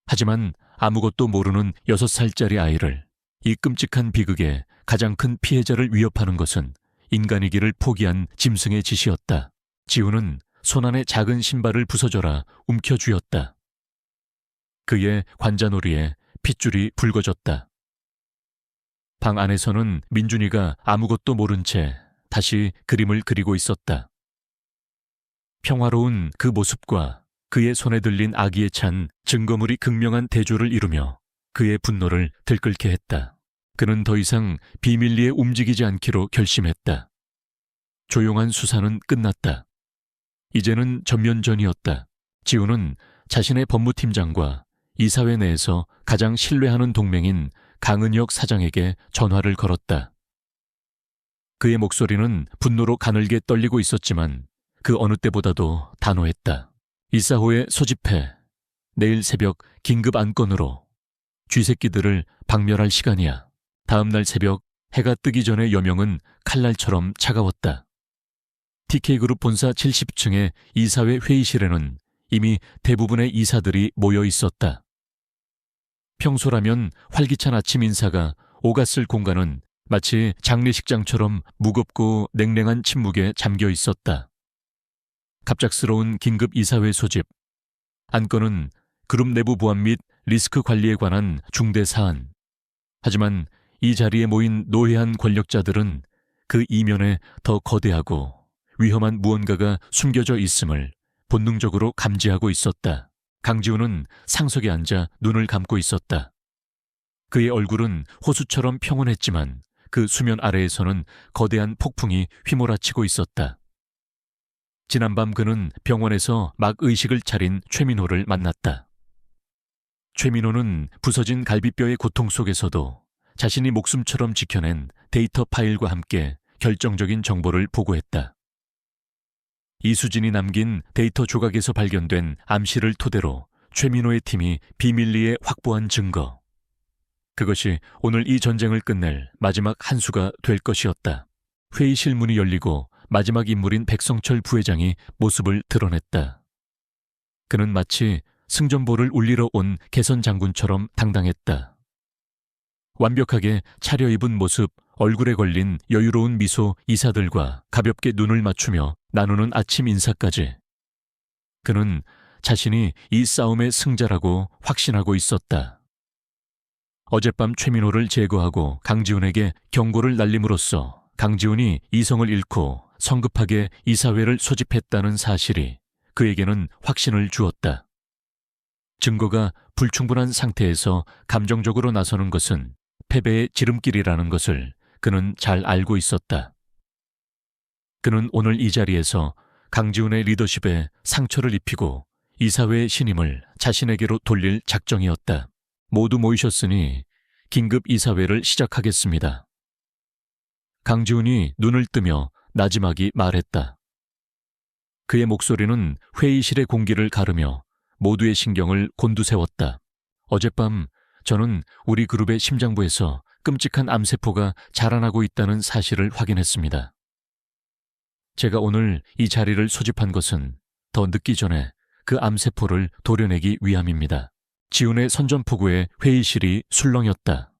하지만 아무것도 모르는 6살짜리 아이를 이 끔찍한 비극의 가장 큰 피해자를 위협하는 것은 인간이기를 포기한 짐승의 짓이었다. 지우는 손안의 작은 신발을 부서져라 움켜쥐었다. 그의 관자놀이에 핏줄이 붉어졌다. 방 안에서는 민준이가 아무것도 모른 채 다시 그림을 그리고 있었다. 평화로운 그 모습과 그의 손에 들린 아기에 찬 증거물이 극명한 대조를 이루며 그의 분노를 들끓게 했다. 그는 더 이상 비밀리에 움직이지 않기로 결심했다. 조용한 수사는 끝났다. 이제는 전면전이었다. 지우는 자신의 법무팀장과 이사회 내에서 가장 신뢰하는 동맹인 강은혁 사장에게 전화를 걸었다. 그의 목소리는 분노로 가늘게 떨리고 있었지만 그 어느 때보다도 단호했다. 이사호에 소집해. 내일 새벽 긴급 안건으로. 쥐새끼들을 박멸할 시간이야. 다음 날 새벽 해가 뜨기 전에 여명은 칼날처럼 차가웠다. TK그룹 본사 70층의 이사회 회의실에는 이미 대부분의 이사들이 모여 있었다. 평소라면 활기찬 아침 인사가 오갔을 공간은 마치 장례식장처럼 무겁고 냉랭한 침묵에 잠겨 있었다. 갑작스러운 긴급 이사회 소집. 안건은 그룹 내부 보안 및 리스크 관리에 관한 중대 사안. 하지만 이 자리에 모인 노회한 권력자들은 그 이면에 더 거대하고 위험한 무언가가 숨겨져 있음을 본능적으로 감지하고 있었다. 강지우는 상석에 앉아 눈을 감고 있었다. 그의 얼굴은 호수처럼 평온했지만 그 수면 아래에서는 거대한 폭풍이 휘몰아치고 있었다. 지난밤 그는 병원에서 막 의식을 차린 최민호를 만났다. 최민호는 부서진 갈비뼈의 고통 속에서도 자신이 목숨처럼 지켜낸 데이터 파일과 함께 결정적인 정보를 보고했다. 이수진이 남긴 데이터 조각에서 발견된 암시를 토대로 최민호의 팀이 비밀리에 확보한 증거. 그것이 오늘 이 전쟁을 끝낼 마지막 한 수가 될 것이었다. 회의실 문이 열리고 마지막 인물인 백성철 부회장이 모습을 드러냈다. 그는 마치 승전보를 울리러 온 개선 장군처럼 당당했다. 완벽하게 차려입은 모습, 얼굴에 걸린 여유로운 미소 이사들과 가볍게 눈을 맞추며 나누는 아침 인사까지. 그는 자신이 이 싸움의 승자라고 확신하고 있었다. 어젯밤 최민호를 제거하고 강지훈에게 경고를 날림으로써 강지훈이 이성을 잃고 성급하게 이사회를 소집했다는 사실이 그에게는 확신을 주었다. 증거가 불충분한 상태에서 감정적으로 나서는 것은 패배의 지름길이라는 것을 그는 잘 알고 있었다. 그는 오늘 이 자리에서 강지훈의 리더십에 상처를 입히고 이사회의 신임을 자신에게로 돌릴 작정이었다. 모두 모이셨으니 긴급 이사회를 시작하겠습니다. 강지훈이 눈을 뜨며 나지막이 말했다. 그의 목소리는 회의실의 공기를 가르며 모두의 신경을 곤두세웠다. 어젯밤 저는 우리 그룹의 심장부에서 끔찍한 암세포가 자라나고 있다는 사실을 확인했습니다. 제가 오늘 이 자리를 소집한 것은 더 늦기 전에 그 암세포를 도려내기 위함입니다. 지훈의 선전포고에 회의실이 술렁였다.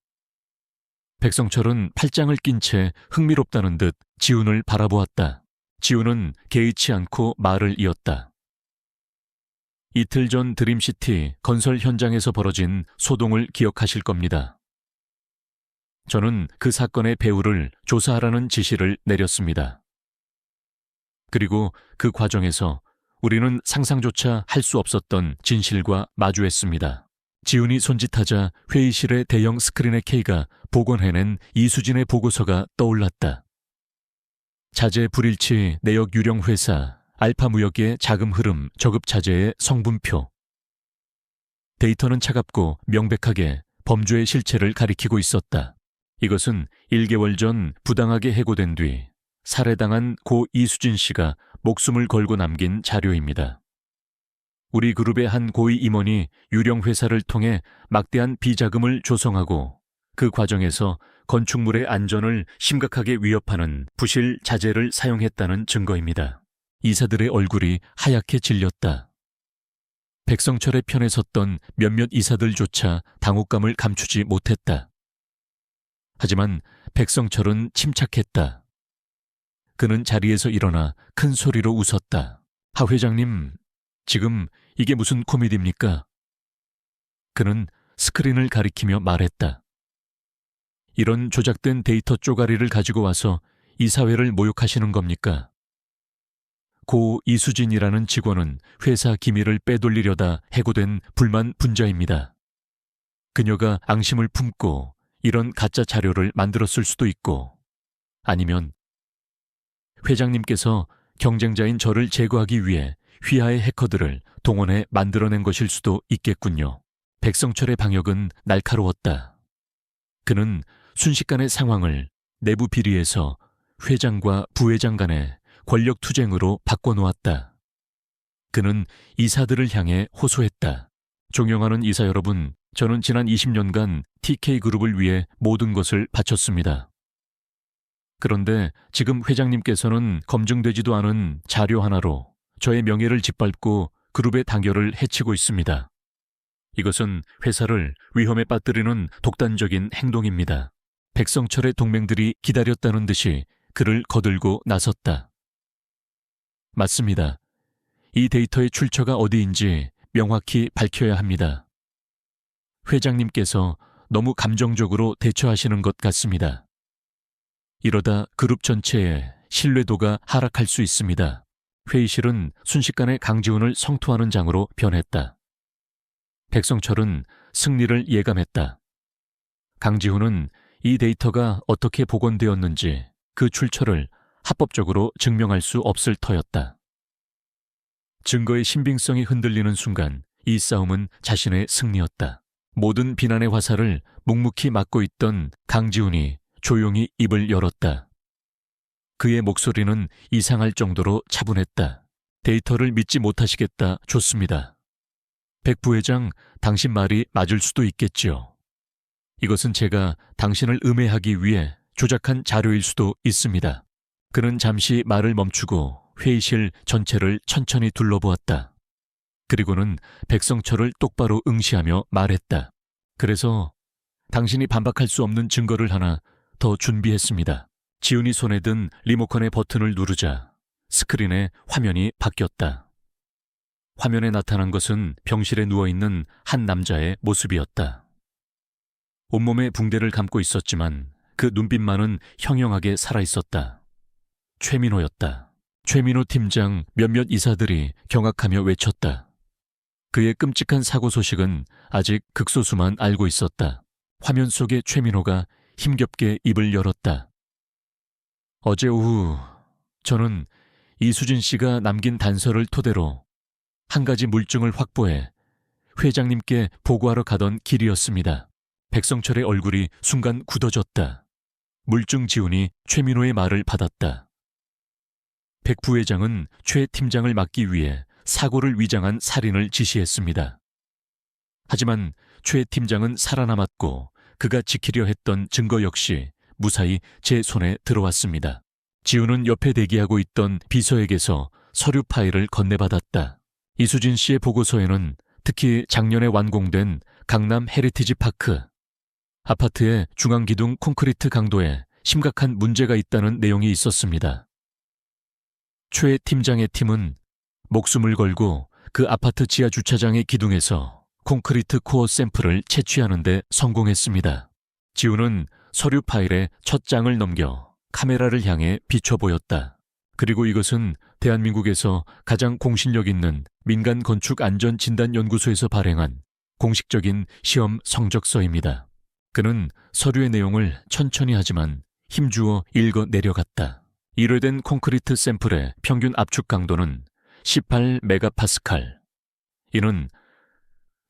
백성철은 팔짱을 낀 채 흥미롭다는 듯 지훈을 바라보았다. 지훈은 개의치 않고 말을 이었다. 이틀 전 드림시티 건설 현장에서 벌어진 소동을 기억하실 겁니다. 저는 그 사건의 배후를 조사하라는 지시를 내렸습니다. 그리고 그 과정에서 우리는 상상조차 할 수 없었던 진실과 마주했습니다. 지훈이 손짓하자 회의실의 대형 스크린의 K가 복원해낸 이수진의 보고서가 떠올랐다. 자재 불일치 내역 유령 회사 알파무역의 자금 흐름 저급 자재의 성분표. 데이터는 차갑고 명백하게 범죄의 실체를 가리키고 있었다. 이것은 1개월 전 부당하게 해고된 뒤 살해당한 고 이수진 씨가 목숨을 걸고 남긴 자료입니다. 우리 그룹의 한 고위 임원이 유령 회사를 통해 막대한 비자금을 조성하고 그 과정에서 건축물의 안전을 심각하게 위협하는 부실 자재를 사용했다는 증거입니다. 이사들의 얼굴이 하얗게 질렸다. 백성철의 편에 섰던 몇몇 이사들조차 당혹감을 감추지 못했다. 하지만 백성철은 침착했다. 그는 자리에서 일어나 큰 소리로 웃었다. 하 회장님, 지금 이게 무슨 코미디입니까? 그는 스크린을 가리키며 말했다. 이런 조작된 데이터 쪼가리를 가지고 와서 이사회를 모욕하시는 겁니까? 고 이수진이라는 직원은 회사 기밀을 빼돌리려다 해고된 불만 분자입니다. 그녀가 앙심을 품고 이런 가짜 자료를 만들었을 수도 있고, 아니면 회장님께서 경쟁자인 저를 제거하기 위해 휘하의 해커들을 동원해 만들어낸 것일 수도 있겠군요. 백성철의 방역은 날카로웠다. 그는 순식간의 상황을 내부 비리에서 회장과 부회장 간의 권력 투쟁으로 바꿔놓았다. 그는 이사들을 향해 호소했다. 존경하는 이사 여러분, 저는 지난 20년간 TK그룹을 위해 모든 것을 바쳤습니다. 그런데 지금 회장님께서는 검증되지도 않은 자료 하나로 저의 명예를 짓밟고 그룹의 단결을 해치고 있습니다. 이것은 회사를 위험에 빠뜨리는 독단적인 행동입니다. 백성철의 동맹들이 기다렸다는 듯이 그를 거들고 나섰다. 맞습니다. 이 데이터의 출처가 어디인지 명확히 밝혀야 합니다. 회장님께서 너무 감정적으로 대처하시는 것 같습니다. 이러다 그룹 전체의 신뢰도가 하락할 수 있습니다. 회의실은 순식간에 강지훈을 성토하는 장으로 변했다. 백성철은 승리를 예감했다. 강지훈은 이 데이터가 어떻게 복원되었는지 그 출처를 합법적으로 증명할 수 없을 터였다. 증거의 신빙성이 흔들리는 순간 이 싸움은 자신의 승리였다. 모든 비난의 화살을 묵묵히 막고 있던 강지훈이 조용히 입을 열었다. 그의 목소리는 이상할 정도로 차분했다. 데이터를 믿지 못하시겠다. 좋습니다. 백 부회장, 당신 말이 맞을 수도 있겠지요. 이것은 제가 당신을 음해하기 위해 조작한 자료일 수도 있습니다. 그는 잠시 말을 멈추고 회의실 전체를 천천히 둘러보았다. 그리고는 백성철을 똑바로 응시하며 말했다. 그래서 당신이 반박할 수 없는 증거를 하나 더 준비했습니다. 지훈이 손에 든 리모컨의 버튼을 누르자 스크린에 화면이 바뀌었다. 화면에 나타난 것은 병실에 누워있는 한 남자의 모습이었다. 온몸에 붕대를 감고 있었지만 그 눈빛만은 형형하게 살아있었다. 최민호였다. 최민호 팀장 몇몇 이사들이 경악하며 외쳤다. 그의 끔찍한 사고 소식은 아직 극소수만 알고 있었다. 화면 속의 최민호가 힘겹게 입을 열었다. 어제 오후 저는 이수진 씨가 남긴 단서를 토대로 한 가지 물증을 확보해 회장님께 보고하러 가던 길이었습니다. 백성철의 얼굴이 순간 굳어졌다. 물증 지훈이 최민호의 말을 받았다. 백 부회장은 최 팀장을 막기 위해 사고를 위장한 살인을 지시했습니다. 하지만 최 팀장은 살아남았고 그가 지키려 했던 증거 역시 무사히 제 손에 들어왔습니다. 지훈은 옆에 대기하고 있던 비서에게서 서류 파일을 건네받았다. 이수진 씨의 보고서에는 특히 작년에 완공된 강남 헤리티지 파크 아파트의 중앙기둥 콘크리트 강도에 심각한 문제가 있다는 내용이 있었습니다. 최 팀장의 팀은 목숨을 걸고 그 아파트 지하 주차장의 기둥에서 콘크리트 코어 샘플을 채취하는 데 성공했습니다. 지훈은 서류 파일에 첫 장을 넘겨 카메라를 향해 비춰 보였다. 그리고 이것은 대한민국에서 가장 공신력 있는 민간 건축 안전 진단 연구소에서 발행한 공식적인 시험 성적서입니다. 그는 서류의 내용을 천천히 하지만 힘주어 읽어 내려갔다. 일회된 콘크리트 샘플의 평균 압축 강도는 18메가파스칼. 이는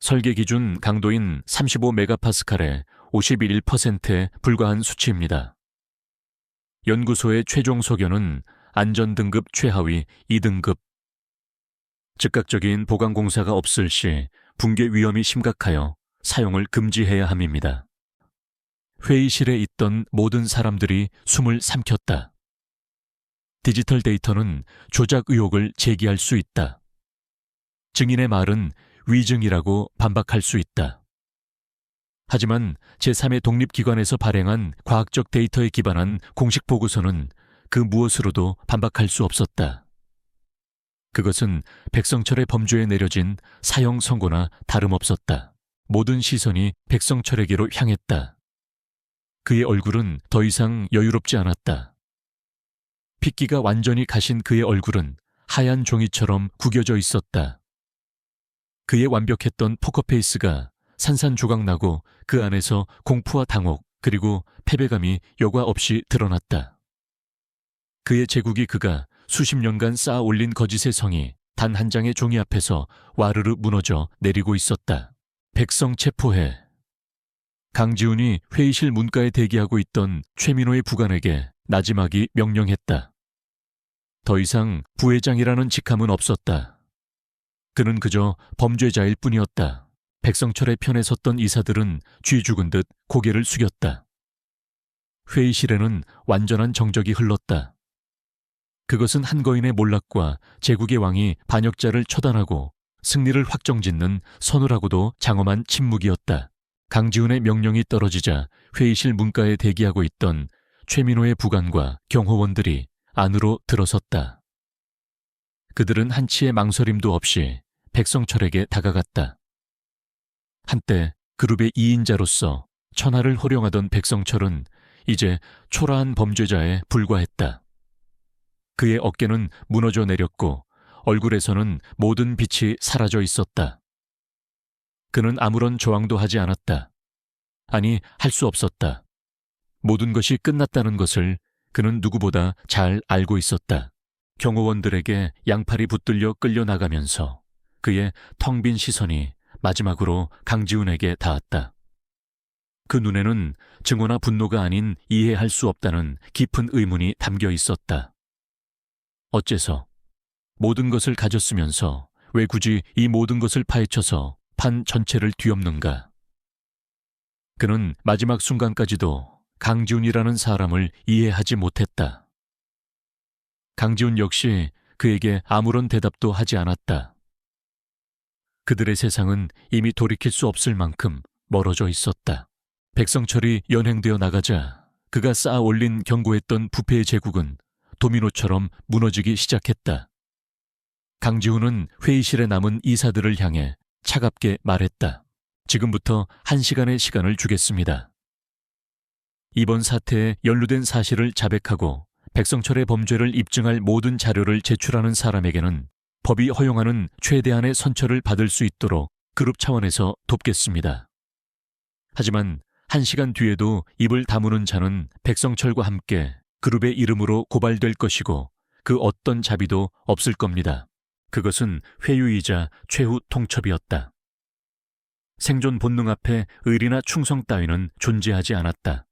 설계 기준 강도인 35메가파스칼의 51%에 불과한 수치입니다. 연구소의 최종 소견은 안전등급 최하위 2등급. 즉각적인 보강 공사가 없을 시 붕괴 위험이 심각하여 사용을 금지해야 함입니다. 회의실에 있던 모든 사람들이 숨을 삼켰다. 디지털 데이터는 조작 의혹을 제기할 수 있다. 증인의 말은 위증이라고 반박할 수 있다. 하지만 제3의 독립기관에서 발행한 과학적 데이터에 기반한 공식 보고서는 그 무엇으로도 반박할 수 없었다. 그것은 백성철의 범죄에 내려진 사형 선고나 다름없었다. 모든 시선이 백성철에게로 향했다. 그의 얼굴은 더 이상 여유롭지 않았다. 핏기가 완전히 가신 그의 얼굴은 하얀 종이처럼 구겨져 있었다. 그의 완벽했던 포커페이스가 산산조각나고 그 안에서 공포와 당혹 그리고 패배감이 여과 없이 드러났다. 그의 제국이 그가 수십 년간 쌓아 올린 거짓의 성이 단 한 장의 종이 앞에서 와르르 무너져 내리고 있었다. 백성 체포해. 강지훈이 회의실 문가에 대기하고 있던 최민호의 부관에게 나지막이 명령했다. 더 이상 부회장이라는 직함은 없었다. 그는 그저 범죄자일 뿐이었다. 백성철의 편에 섰던 이사들은 쥐 죽은 듯 고개를 숙였다. 회의실에는 완전한 정적이 흘렀다. 그것은 한거인의 몰락과 제국의 왕이 반역자를 처단하고 승리를 확정짓는 서늘하고도 장엄한 침묵이었다. 강지훈의 명령이 떨어지자 회의실 문가에 대기하고 있던 최민호의 부관과 경호원들이 안으로 들어섰다. 그들은 한치의 망설임도 없이 백성철에게 다가갔다. 한때 그룹의 2인자로서 천하를 호령하던 백성철은 이제 초라한 범죄자에 불과했다. 그의 어깨는 무너져 내렸고 얼굴에서는 모든 빛이 사라져 있었다. 그는 아무런 저항도 하지 않았다. 아니, 할 수 없었다. 모든 것이 끝났다는 것을 그는 누구보다 잘 알고 있었다. 경호원들에게 양팔이 붙들려 끌려나가면서 그의 텅 빈 시선이 마지막으로 강지훈에게 닿았다. 그 눈에는 증오나 분노가 아닌 이해할 수 없다는 깊은 의문이 담겨 있었다. 어째서 모든 것을 가졌으면서 왜 굳이 이 모든 것을 파헤쳐서 판 전체를 뒤엎는가? 그는 마지막 순간까지도 강지훈이라는 사람을 이해하지 못했다. 강지훈 역시 그에게 아무런 대답도 하지 않았다. 그들의 세상은 이미 돌이킬 수 없을 만큼 멀어져 있었다. 백성철이 연행되어 나가자 그가 쌓아 올린 견고했던 부패의 제국은 도미노처럼 무너지기 시작했다. 강지훈은 회의실에 남은 이사들을 향해 차갑게 말했다. 지금부터 1시간의 시간을 주겠습니다. 이번 사태에 연루된 사실을 자백하고 백성철의 범죄를 입증할 모든 자료를 제출하는 사람에게는 법이 허용하는 최대한의 선처를 받을 수 있도록 그룹 차원에서 돕겠습니다. 하지만 1시간 뒤에도 입을 다무는 자는 백성철과 함께 그룹의 이름으로 고발될 것이고 그 어떤 자비도 없을 겁니다. 그것은 회유이자 최후 통첩이었다. 생존 본능 앞에 의리나 충성 따위는 존재하지 않았다.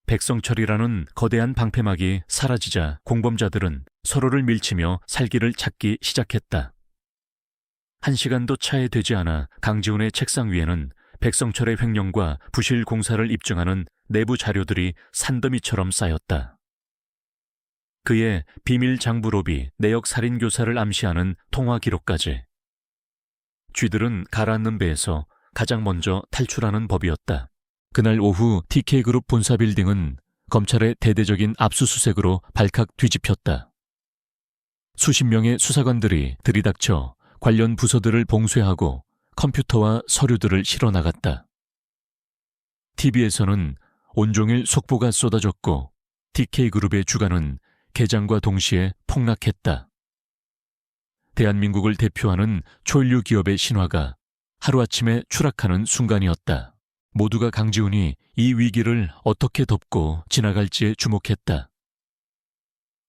백성철이라는 거대한 방패막이 사라지자 공범자들은 서로를 밀치며 살기를 찾기 시작했다. 1시간도 차에 되지 않아 강지훈의 책상 위에는 백성철의 횡령과 부실 공사를 입증하는 내부 자료들이 산더미처럼 쌓였다. 그의 비밀 장부로비 내역 살인교사를 암시하는 통화 기록까지. 쥐들은 가라앉는 배에서 가장 먼저 탈출하는 법이었다. 그날 오후 TK그룹 본사 빌딩은 검찰의 대대적인 압수수색으로 발칵 뒤집혔다. 수십 명의 수사관들이 들이닥쳐 관련 부서들을 봉쇄하고 컴퓨터와 서류들을 실어나갔다. TV에서는 온종일 속보가 쏟아졌고 TK그룹의 주가는 개장과 동시에 폭락했다. 대한민국을 대표하는 초일류 기업의 신화가 하루아침에 추락하는 순간이었다. 모두가 강지훈이 이 위기를 어떻게 덮고 지나갈지에 주목했다.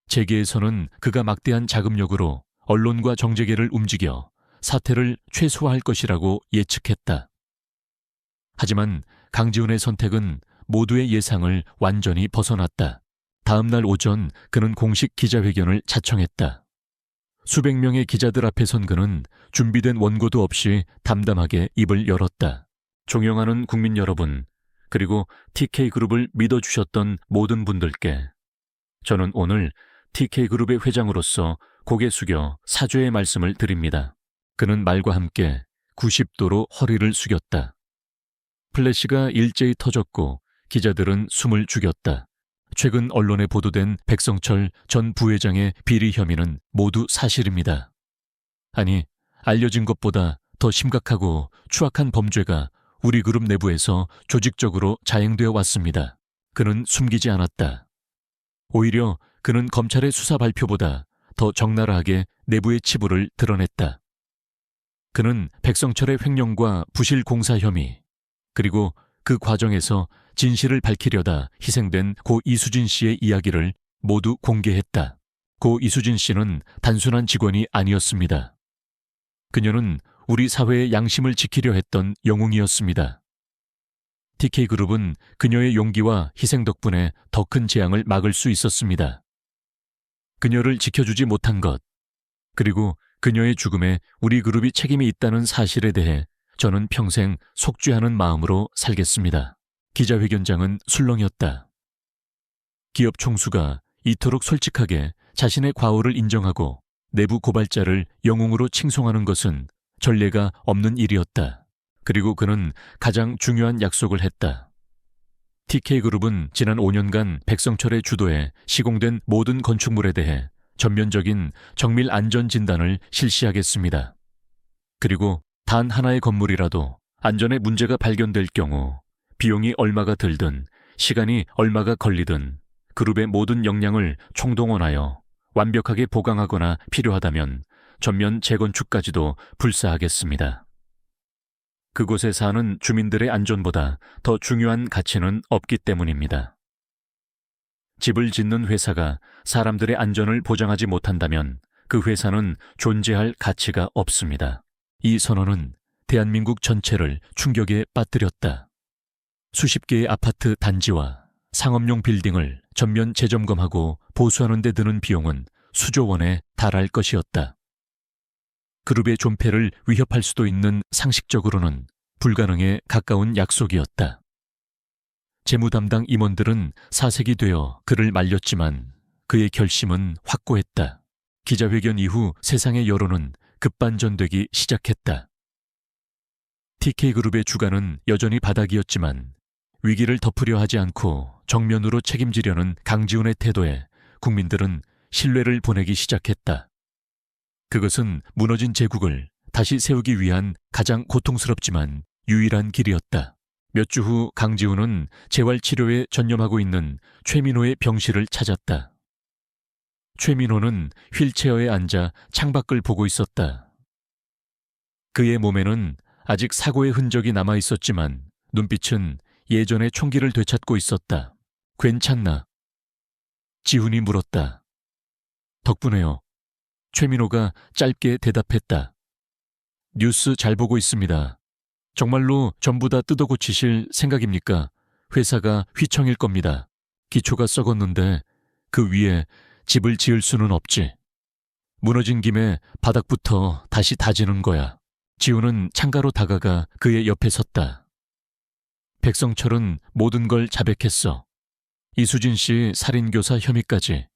재계에서는 그가 막대한 자금력으로 언론과 정재계를 움직여 사태를 최소화할 것이라고 예측했다. 하지만 강지훈의 선택은 모두의 예상을 완전히 벗어났다. 다음 날 오전 그는 공식 기자회견을 자청했다. 수백 명의 기자들 앞에 선 그는 준비된 원고도 없이 담담하게 입을 열었다. 존경하는 국민 여러분, 그리고 TK그룹을 믿어주셨던 모든 분들께 저는 오늘 TK그룹의 회장으로서 고개 숙여 사죄의 말씀을 드립니다. 그는 말과 함께 90도로 허리를 숙였다. 플래시가 일제히 터졌고 기자들은 숨을 죽였다. 최근 언론에 보도된 백성철 전 부회장의 비리 혐의는 모두 사실입니다. 아니, 알려진 것보다 더 심각하고 추악한 범죄가 우리 그룹 내부에서 조직적으로 자행되어 왔습니다. 그는 숨기지 않았다. 오히려 그는 검찰의 수사 발표보다 더 적나라하게 내부의 치부를 드러냈다. 그는 백성철의 횡령과 부실 공사 혐의, 그리고 그 과정에서 진실을 밝히려다 희생된 고 이수진 씨의 이야기를 모두 공개했다. 고 이수진 씨는 단순한 직원이 아니었습니다. 그녀는 우리 사회의 양심을 지키려 했던 영웅이었습니다. TK그룹은 그녀의 용기와 희생 덕분에 더 큰 재앙을 막을 수 있었습니다. 그녀를 지켜주지 못한 것, 그리고 그녀의 죽음에 우리 그룹이 책임이 있다는 사실에 대해 저는 평생 속죄하는 마음으로 살겠습니다. 기자회견장은 술렁이었다. 기업 총수가 이토록 솔직하게 자신의 과오를 인정하고 내부 고발자를 영웅으로 칭송하는 것은 전례가 없는 일이었다. 그리고 그는 가장 중요한 약속을 했다. TK그룹은 지난 5년간 백성철의 주도에 시공된 모든 건축물에 대해 전면적인 정밀 안전 진단을 실시하겠습니다. 그리고 단 하나의 건물이라도 안전에 문제가 발견될 경우 비용이 얼마가 들든 시간이 얼마가 걸리든 그룹의 모든 역량을 총동원하여 완벽하게 보강하거나 필요하다면 전면 재건축까지도 불사하겠습니다. 그곳에 사는 주민들의 안전보다 더 중요한 가치는 없기 때문입니다. 집을 짓는 회사가 사람들의 안전을 보장하지 못한다면 그 회사는 존재할 가치가 없습니다. 이 선언은 대한민국 전체를 충격에 빠뜨렸다. 수십 개의 아파트 단지와 상업용 빌딩을 전면 재점검하고 보수하는 데 드는 비용은 수조 원에 달할 것이었다. 그룹의 존폐를 위협할 수도 있는 상식적으로는 불가능에 가까운 약속이었다. 재무 담당 임원들은 사색이 되어 그를 말렸지만 그의 결심은 확고했다. 기자회견 이후 세상의 여론은 급반전되기 시작했다. TK그룹의 주가는 여전히 바닥이었지만 위기를 덮으려 하지 않고 정면으로 책임지려는 강지훈의 태도에 국민들은 신뢰를 보내기 시작했다. 그것은 무너진 제국을 다시 세우기 위한 가장 고통스럽지만 유일한 길이었다. 몇 주 후 강지훈은 재활치료에 전념하고 있는 최민호의 병실을 찾았다. 최민호는 휠체어에 앉아 창밖을 보고 있었다. 그의 몸에는 아직 사고의 흔적이 남아 있었지만 눈빛은 예전의 총기를 되찾고 있었다. 괜찮나? 지훈이 물었다. 덕분에요. 최민호가 짧게 대답했다. 뉴스 잘 보고 있습니다. 정말로 전부 다 뜯어 고치실 생각입니까? 회사가 휘청일 겁니다. 기초가 썩었는데 그 위에 집을 지을 수는 없지. 무너진 김에 바닥부터 다시 다지는 거야. 지훈은 창가로 다가가 그의 옆에 섰다. 백성철은 모든 걸 자백했어. 이수진 씨 살인교사 혐의까지.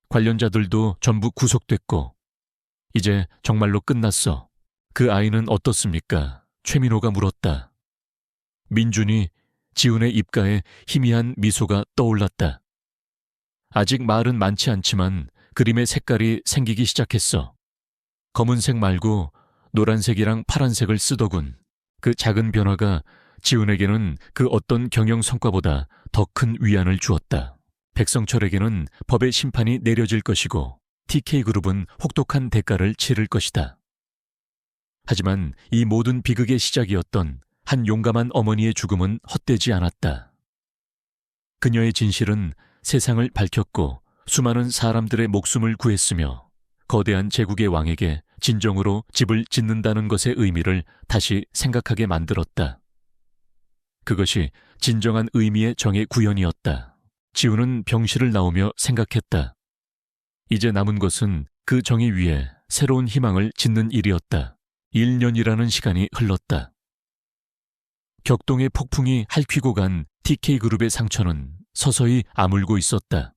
관련자들도 전부 구속됐고 이제 정말로 끝났어. 그 아이는 어떻습니까? 최민호가 물었다. 민준이 지훈의 입가에 희미한 미소가 떠올랐다. 아직 말은 많지 않지만 그림의 색깔이 생기기 시작했어. 검은색 말고 노란색이랑 파란색을 쓰더군. 그 작은 변화가 지훈에게는 그 어떤 경영 성과보다 더 큰 위안을 주었다. 백성철에게는 법의 심판이 내려질 것이고 TK그룹은 혹독한 대가를 치를 것이다. 하지만 이 모든 비극의 시작이었던 한 용감한 어머니의 죽음은 헛되지 않았다. 그녀의 진실은 세상을 밝혔고 수많은 사람들의 목숨을 구했으며 거대한 제국의 왕에게 진정으로 집을 짓는다는 것의 의미를 다시 생각하게 만들었다. 그것이 진정한 의미의 정의 구현이었다. 지훈은 병실을 나오며 생각했다. 이제 남은 것은 그 정의 위에 새로운 희망을 짓는 일이었다. 1년이라는 시간이 흘렀다. 격동의 폭풍이 핥히고 간 TK그룹의 상처는 서서히 아물고 있었다.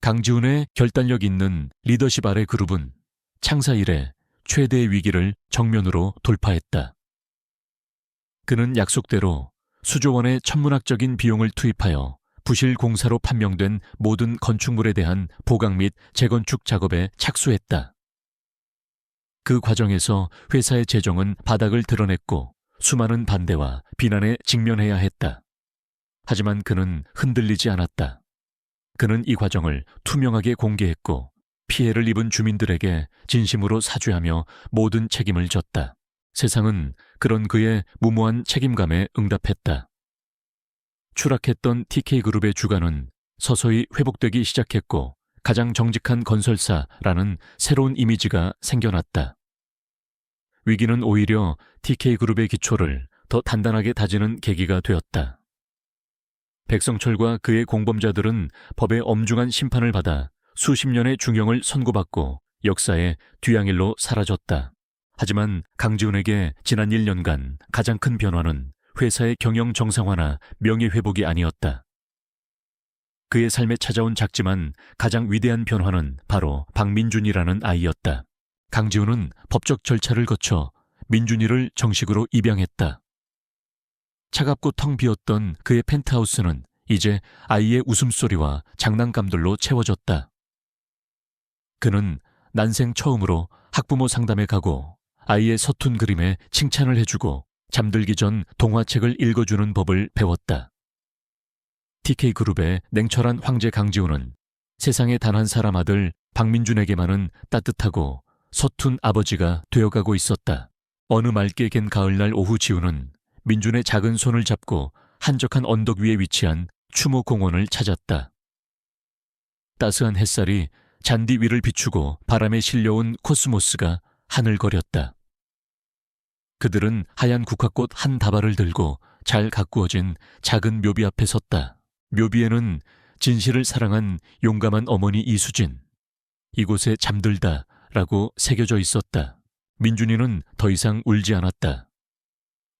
강지훈의 결단력 있는 리더십 아래 그룹은 창사 이래 최대의 위기를 정면으로 돌파했다. 그는 약속대로 수조 원의 천문학적인 비용을 투입하여 부실 공사로 판명된 모든 건축물에 대한 보강 및 재건축 작업에 착수했다. 그 과정에서 회사의 재정은 바닥을 드러냈고 수많은 반대와 비난에 직면해야 했다. 하지만 그는 흔들리지 않았다. 그는 이 과정을 투명하게 공개했고 피해를 입은 주민들에게 진심으로 사죄하며 모든 책임을 졌다. 세상은 그런 그의 무모한 책임감에 응답했다. 추락했던 TK그룹의 주가는 서서히 회복되기 시작했고 가장 정직한 건설사라는 새로운 이미지가 생겨났다. 위기는 오히려 TK그룹의 기초를 더 단단하게 다지는 계기가 되었다. 백성철과 그의 공범자들은 법의 엄중한 심판을 받아 수십 년의 중형을 선고받고 역사의 뒤양일로 사라졌다. 하지만 강지훈에게 지난 1년간 가장 큰 변화는 회사의 경영 정상화나 명예회복이 아니었다. 그의 삶에 찾아온 작지만 가장 위대한 변화는 바로 박민준이라는 아이였다. 강지훈은 법적 절차를 거쳐 민준이를 정식으로 입양했다. 차갑고 텅 비었던 그의 펜트하우스는 이제 아이의 웃음소리와 장난감들로 채워졌다. 그는 난생 처음으로 학부모 상담에 가고 아이의 서툰 그림에 칭찬을 해주고 잠들기 전 동화책을 읽어주는 법을 배웠다. TK그룹의 냉철한 황제 강지훈은 세상에 단 한 사람 아들 박민준에게만은 따뜻하고 서툰 아버지가 되어가고 있었다. 어느 맑게 갠 가을날 오후 지훈은 민준의 작은 손을 잡고 한적한 언덕 위에 위치한 추모공원을 찾았다. 따스한 햇살이 잔디 위를 비추고 바람에 실려온 코스모스가 하늘거렸다. 그들은 하얀 국화꽃 한 다발을 들고 잘 가꾸어진 작은 묘비 앞에 섰다. 묘비에는 진실을 사랑한 용감한 어머니 이수진, 이곳에 잠들다 라고 새겨져 있었다. 민준이는 더 이상 울지 않았다.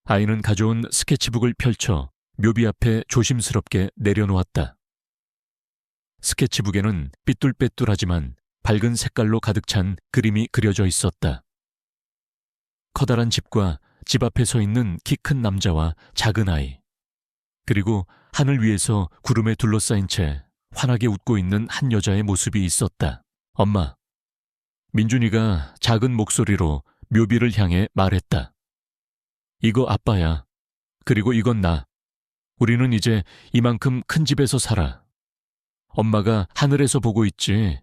아이는 가져온 스케치북을 펼쳐 묘비 앞에 조심스럽게 내려놓았다. 스케치북에는 삐뚤빼뚤하지만 밝은 색깔로 가득 찬 그림이 그려져 있었다. 커다란 집과 집 앞에 서 있는 키 큰 남자와 작은 아이, 그리고 하늘 위에서 구름에 둘러싸인 채 환하게 웃고 있는 한 여자의 모습이 있었다. 엄마. 민준이가 작은 목소리로 묘비를 향해 말했다. 이거 아빠야. 그리고 이건 나. 우리는 이제 이만큼 큰 집에서 살아. 엄마가 하늘에서 보고 있지.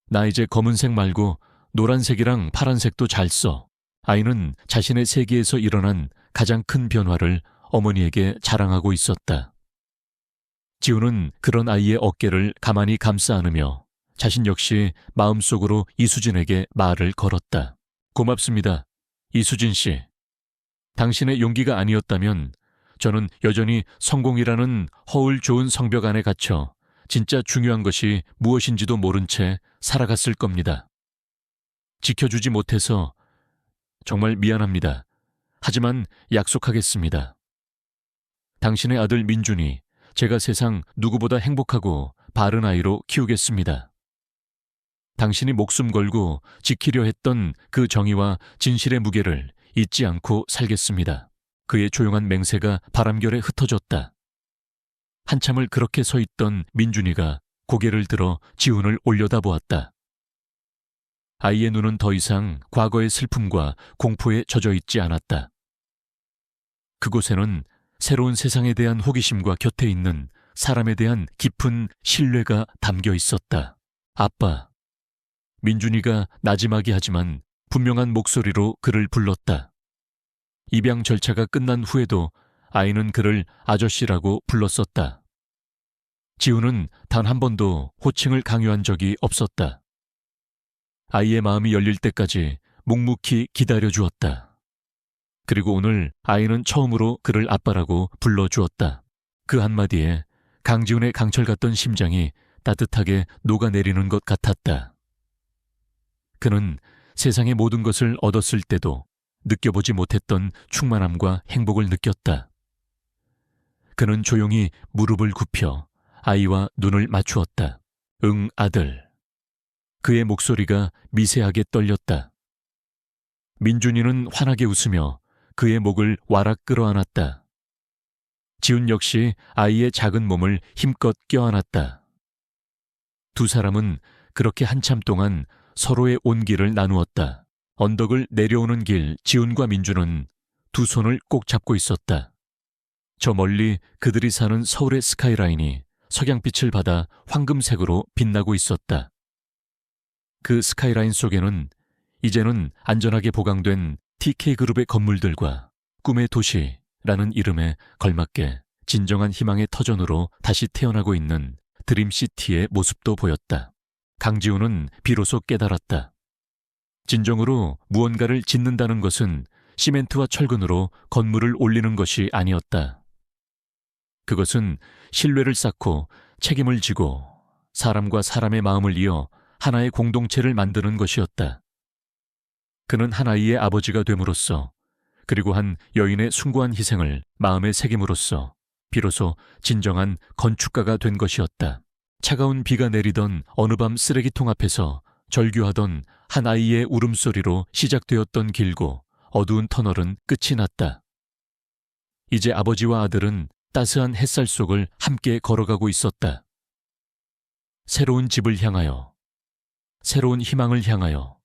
나 이제 검은색 말고 노란색이랑 파란색도 잘 써. 아이는 자신의 세계에서 일어난 가장 큰 변화를 어머니에게 자랑하고 있었다. 지훈은 그런 아이의 어깨를 가만히 감싸 안으며 자신 역시 마음속으로 이수진에게 말을 걸었다. 고맙습니다. 이수진 씨. 당신의 용기가 아니었다면 저는 여전히 성공이라는 허울 좋은 성벽 안에 갇혀 진짜 중요한 것이 무엇인지도 모른 채 살아갔을 겁니다. 지켜주지 못해서 정말 미안합니다. 하지만 약속하겠습니다. 당신의 아들 민준이 제가 세상 누구보다 행복하고 바른 아이로 키우겠습니다. 당신이 목숨 걸고 지키려 했던 그 정의와 진실의 무게를 잊지 않고 살겠습니다. 그의 조용한 맹세가 바람결에 흩어졌다. 한참을 그렇게 서 있던 민준이가 고개를 들어 지훈을 올려다보았다. 아이의 눈은 더 이상 과거의 슬픔과 공포에 젖어 있지 않았다. 그곳에는 새로운 세상에 대한 호기심과 곁에 있는 사람에 대한 깊은 신뢰가 담겨 있었다. 아빠. 민준이가 나지막이 하지만 분명한 목소리로 그를 불렀다. 입양 절차가 끝난 후에도 아이는 그를 아저씨라고 불렀었다. 지훈은 단 한 번도 호칭을 강요한 적이 없었다. 아이의 마음이 열릴 때까지 묵묵히 기다려주었다. 그리고 오늘 아이는 처음으로 그를 아빠라고 불러주었다. 그 한마디에 강지훈의 강철 같던 심장이 따뜻하게 녹아내리는 것 같았다. 그는 세상의 모든 것을 얻었을 때도 느껴보지 못했던 충만함과 행복을 느꼈다. 그는 조용히 무릎을 굽혀 아이와 눈을 맞추었다. 응, 아들. 그의 목소리가 미세하게 떨렸다. 민준이는 환하게 웃으며 그의 목을 와락 끌어안았다. 지훈 역시 아이의 작은 몸을 힘껏 껴안았다. 두 사람은 그렇게 한참 동안 서로의 온기를 나누었다. 언덕을 내려오는 길 지훈과 민준은 두 손을 꼭 잡고 있었다. 저 멀리 그들이 사는 서울의 스카이라인이 석양빛을 받아 황금색으로 빛나고 있었다. 그 스카이라인 속에는 이제는 안전하게 보강된 TK그룹의 건물들과 꿈의 도시라는 이름에 걸맞게 진정한 희망의 터전으로 다시 태어나고 있는 드림시티의 모습도 보였다. 강지훈은 비로소 깨달았다. 진정으로 무언가를 짓는다는 것은 시멘트와 철근으로 건물을 올리는 것이 아니었다. 그것은 신뢰를 쌓고 책임을 지고 사람과 사람의 마음을 이어 하나의 공동체를 만드는 것이었다. 그는 한 아이의 아버지가 됨으로써 그리고 한 여인의 숭고한 희생을 마음에 새김으로써 비로소 진정한 건축가가 된 것이었다. 차가운 비가 내리던 어느 밤 쓰레기통 앞에서 절규하던 한 아이의 울음소리로 시작되었던 길고 어두운 터널은 끝이 났다. 이제 아버지와 아들은 따스한 햇살 속을 함께 걸어가고 있었다. 새로운 집을 향하여, 새로운 희망을 향하여,